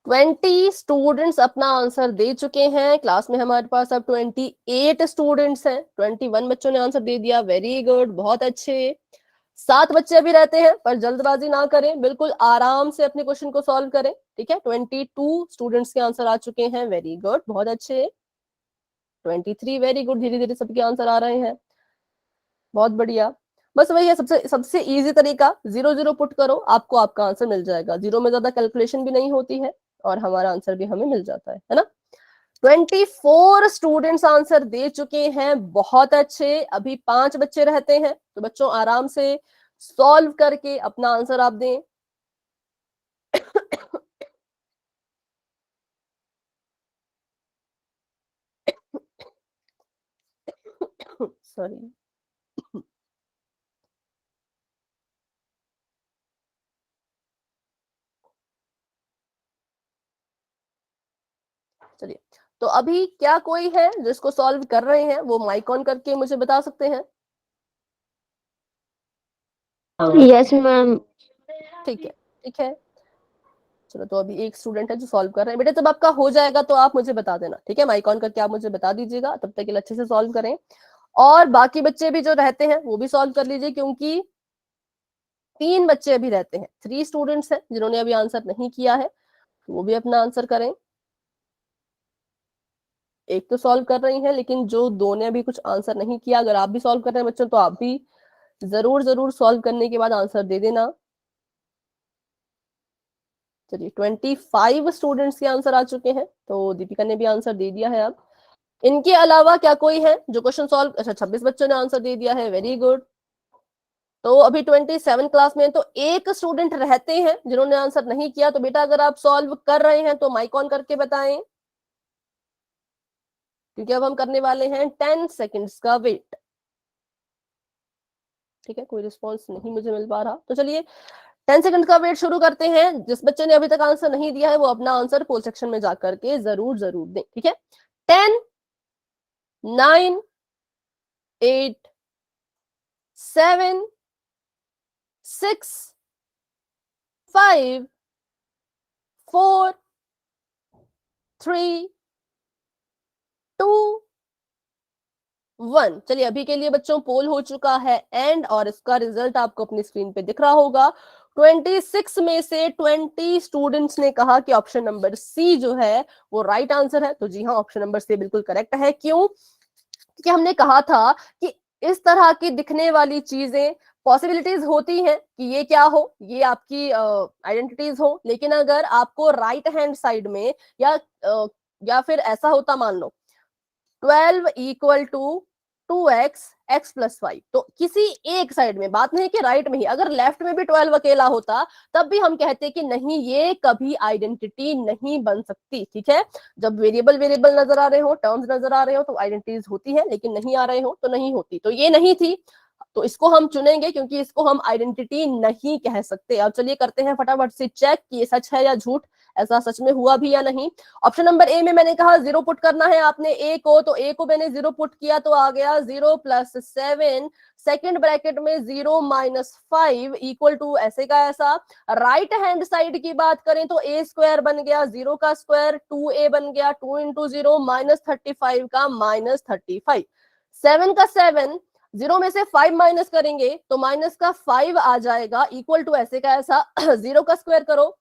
Speaker 1: 20 स्टूडेंट्स अपना आंसर दे चुके हैं। क्लास में हमारे पास अब 28 स्टूडेंट्स हैं, 21 बच्चों ने आंसर दे दिया, वेरी गुड, बहुत अच्छे। 7 बच्चे अभी रहते हैं, पर जल्दबाजी ना करें, बिल्कुल आराम से अपने क्वेश्चन को सॉल्व करें। ठीक है, 22 स्टूडेंट्स के आंसर आ चुके हैं, वेरी गुड, बहुत अच्छे। 23, वेरी गुड, धीरे धीरे सबके आंसर आ रहे हैं, बहुत बढ़िया। बस वही है, सबसे सबसे इजी तरीका, 0 0 पुट करो, आपको आपका आंसर मिल जाएगा। 0 में ज्यादा कैलकुलेशन भी नहीं होती है और हमारा आंसर भी हमें मिल जाता है ना। 24 स्टूडेंट्स आंसर दे चुके हैं, बहुत अच्छे। अभी 5 बच्चे रहते हैं, तो बच्चों आराम से सॉल्व करके अपना आंसर आप दें। सॉरी। चलिए, तो अभी क्या कोई है जिसको सॉल्व कर रहे हैं, वो माइक ऑन करके मुझे बता सकते हैं?
Speaker 3: Yes ma'am.
Speaker 1: ठीक है, ठीक है। चलो, तो अभी एक स्टूडेंट है जो सॉल्व कर रहे हैं। बेटे जब आपका हो जाएगा तो आप मुझे बता देना, ठीक है? माइक ऑन करके आप मुझे बता दीजिएगा, तब तक के लिए अच्छे से सॉल्व करें। और बाकी बच्चे भी जो रहते हैं वो भी सॉल्व कर लीजिए, क्योंकि 3 बच्चे अभी रहते हैं, 3 स्टूडेंट्स हैं जिन्होंने अभी आंसर नहीं किया है, तो वो भी अपना आंसर करें। एक तो सॉल्व कर रही हैं, लेकिन जो 2 ने अभी कुछ आंसर नहीं किया, अगर आप भी सॉल्व कर रहे हैं बच्चों, तो आप भी जरूर जरूर सॉल्व करने के बाद आंसर दे देना। चलिए, 25 स्टूडेंट्स के आंसर आ चुके हैं, तो दीपिका ने भी आंसर दे दिया है। अब इनके अलावा क्या कोई है जो क्वेश्चन सॉल्व? अच्छा, 26 बच्चों ने आंसर दे दिया है, वेरी गुड। तो अभी 27 क्लास में, तो एक स्टूडेंट रहते हैं जिन्होंने आंसर नहीं किया। तो बेटा अगर आप सॉल्व कर रहे हैं तो माइक ऑन करके बताएं, क्योंकि अब हम करने वाले हैं 10 सेकेंड्स का वेट। ठीक है, कोई रिस्पॉन्स नहीं मुझे मिल पा रहा, तो चलिए 10 सेकंड का वेट शुरू करते हैं। जिस बच्चे ने अभी तक आंसर नहीं दिया है वो अपना आंसर पोल सेक्शन में जाकर के जरूर जरूर दें, ठीक है? 10, 9, 8, 7, 6, 5, 4, 3, 2, 1। चलिए, अभी के लिए बच्चों पोल हो चुका है एंड, और इसका रिजल्ट आपको अपनी स्क्रीन पे दिख रहा होगा। 26 में से 20 स्टूडेंट्स ने कहा कि ऑप्शन नंबर सी जो है वो राइट आंसर है। तो जी हाँ, ऑप्शन नंबर सी बिल्कुल करेक्ट है। क्यों? क्योंकि हमने कहा था कि इस तरह की दिखने वाली चीजें, पॉसिबिलिटीज होती हैं कि ये क्या हो, ये आपकी आइडेंटिटीज हो, लेकिन अगर आपको राइट हैंड साइड में या फिर ऐसा होता, मान लो 12 equal to 2x x plus 5, तो किसी एक साइड में, बात नहीं कि राइट में ही, अगर लेफ्ट में भी 12 अकेला होता तब भी हम कहते कि नहीं, ये कभी आइडेंटिटी नहीं बन सकती। ठीक है, जब वेरिएबल वेरिएबल नजर आ रहे हो, टर्म्स नजर आ रहे हो, तो आइडेंटिटीज होती है, लेकिन नहीं आ रहे हो तो नहीं होती। तो ये नहीं थी, तो इसको हम चुनेंगे, क्योंकि इसको हम आइडेंटिटी नहीं कह सकते। अब चलिए करते हैं फटाफट से चेक कि ये सच है या झूठ, ऐसा सच में हुआ भी या नहीं। ऑप्शन नंबर ए में मैंने कहा 0 पुट करना है आपने ए को, तो ए को मैंने 0 पुट किया तो आ गया 0 + 7, सेकेंड ब्रैकेट में 0 - 5 इक्वल टू ऐसे का ऐसा। राइट हैंड साइड की बात करें तो a स्क्वायर बन गया 0 का स्क्वायर, 2a बन गया 2 × 0 -35 का -35, 7 का 7, 0 में से 5 माइनस करेंगे तो माइनस का 5 आ जाएगा, इक्वल टू ऐसे का ऐसा 0 का स्क्वायर करो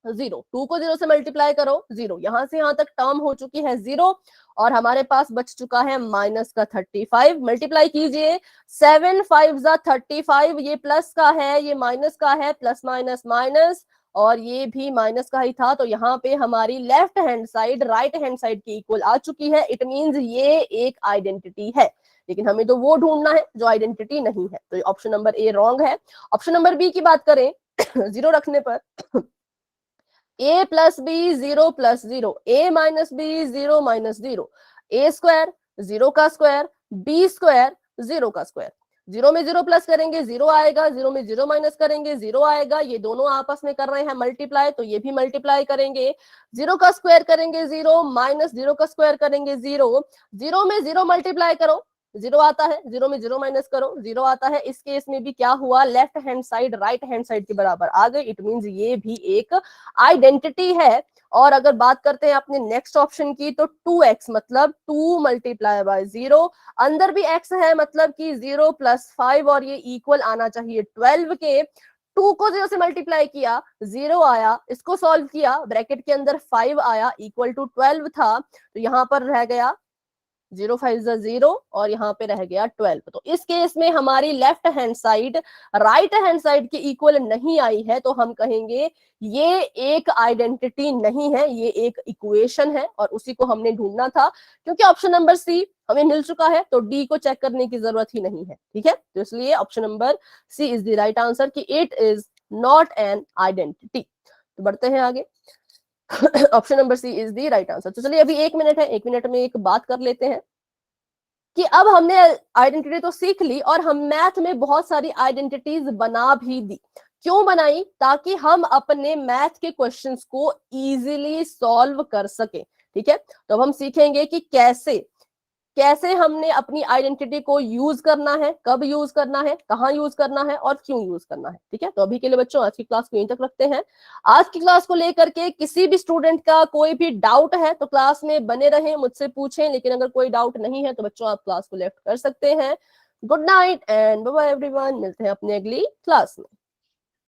Speaker 1: 0, 2 को 0 से मल्टीप्लाई करो 0, यहां से यहां तक टर्म हो चुकी है 0, और हमारे पास बच चुका है माइनस का 35। मल्टीप्लाई कीजिए, 7 5 ज़ा 35, ये प्लस का है, ये माइनस का है, प्लस माइनस माइनस, और ये भी माइनस का ही था। तो यहाँ पे हमारी left hand side right hand side की इक्वल आ चुकी है। इट मींस ये एक आइडेंटिटी है, लेकिन हमें तो वो ढूंढना है जो आइडेंटिटी नहीं है। तो ऑप्शन नंबर ए रॉन्ग है। ऑप्शन नंबर बी की बात करें 0 रखने पर a + b 0 + 0, a - b 0 - 0, a square 0 का स्क्वायर, b स्क्वायर 0 का स्क्वायर, 0 में 0 प्लस करेंगे 0 आएगा, 0 में 0 माइनस करेंगे 0 आएगा। ये दोनों आपस में कर रहे हैं मल्टीप्लाई, तो ये भी मल्टीप्लाई करेंगे। 0 का स्क्वायर करेंगे 0, -0 का स्क्वायर करेंगे 0, 0 में 0 मल्टीप्लाई करो 0 आता है, 0 में 0 माइनस करो 0 आता है। इस केस में भी क्या हुआ, left hand side right hand side के बराबर आ गई। इट मींस ये भी एक आइडेंटिटी है। और अगर बात करते हैं अपने नेक्स्ट ऑप्शन की, तो 2x मतलब 2 × 0, अंदर भी x है, मतलब कि 0 + 5, और ये इक्वल आना चाहिए 12 के। 2 को 0 से मल्टीप्लाई किया 0 आया, इसको सॉल्व किया, ब्रैकेट के अंदर 5 आया, इक्वल टू 12 था, तो यहां पर रह गया 0 5 0 और यहाँ पे रह गया 12। तो इस केस में हमारी left hand side right hand side के इक्वल नहीं आई है, तो हम कहेंगे ये एक आइडेंटिटी नहीं है, ये एक इक्वेशन है और उसी को हमने ढूंढना था। क्योंकि ऑप्शन नंबर सी हमें मिल चुका है तो डी को चेक करने की जरूरत ही नहीं है, ठीक है। तो इसलिए option number C is the right answer कि it is not an identity. तो बढ़ते हैं आगे। Option number C is the right answer. तो चलिए अभी 1 मिनट है, 1 मिनट में एक बात कर लेते हैं कि अब हमने आइडेंटिटी तो सीख ली और हम मैथ में बहुत सारी आइडेंटिटीज बना भी दी। क्यों बनाई? ताकि हम अपने मैथ के क्वेश्चंस को इजीली सॉल्व कर सके, ठीक है। तो अब हम सीखेंगे कि कैसे हमने अपनी आइडेंटिटी को यूज करना है, कब यूज करना है, कहाँ यूज करना है और क्यों यूज करना है, ठीक है। तो अभी के लिए बच्चों आज की क्लास को यहीं तक रखते हैं। आज की क्लास को लेकर के किसी भी स्टूडेंट का कोई भी डाउट है तो क्लास में बने रहें, मुझसे पूछें, लेकिन अगर कोई डाउट नहीं है तो बच्चों आप क्लास को लेफ्ट कर सकते हैं। Good night and bye bye everyone, मिलते हैं अपनी अगली क्लास में।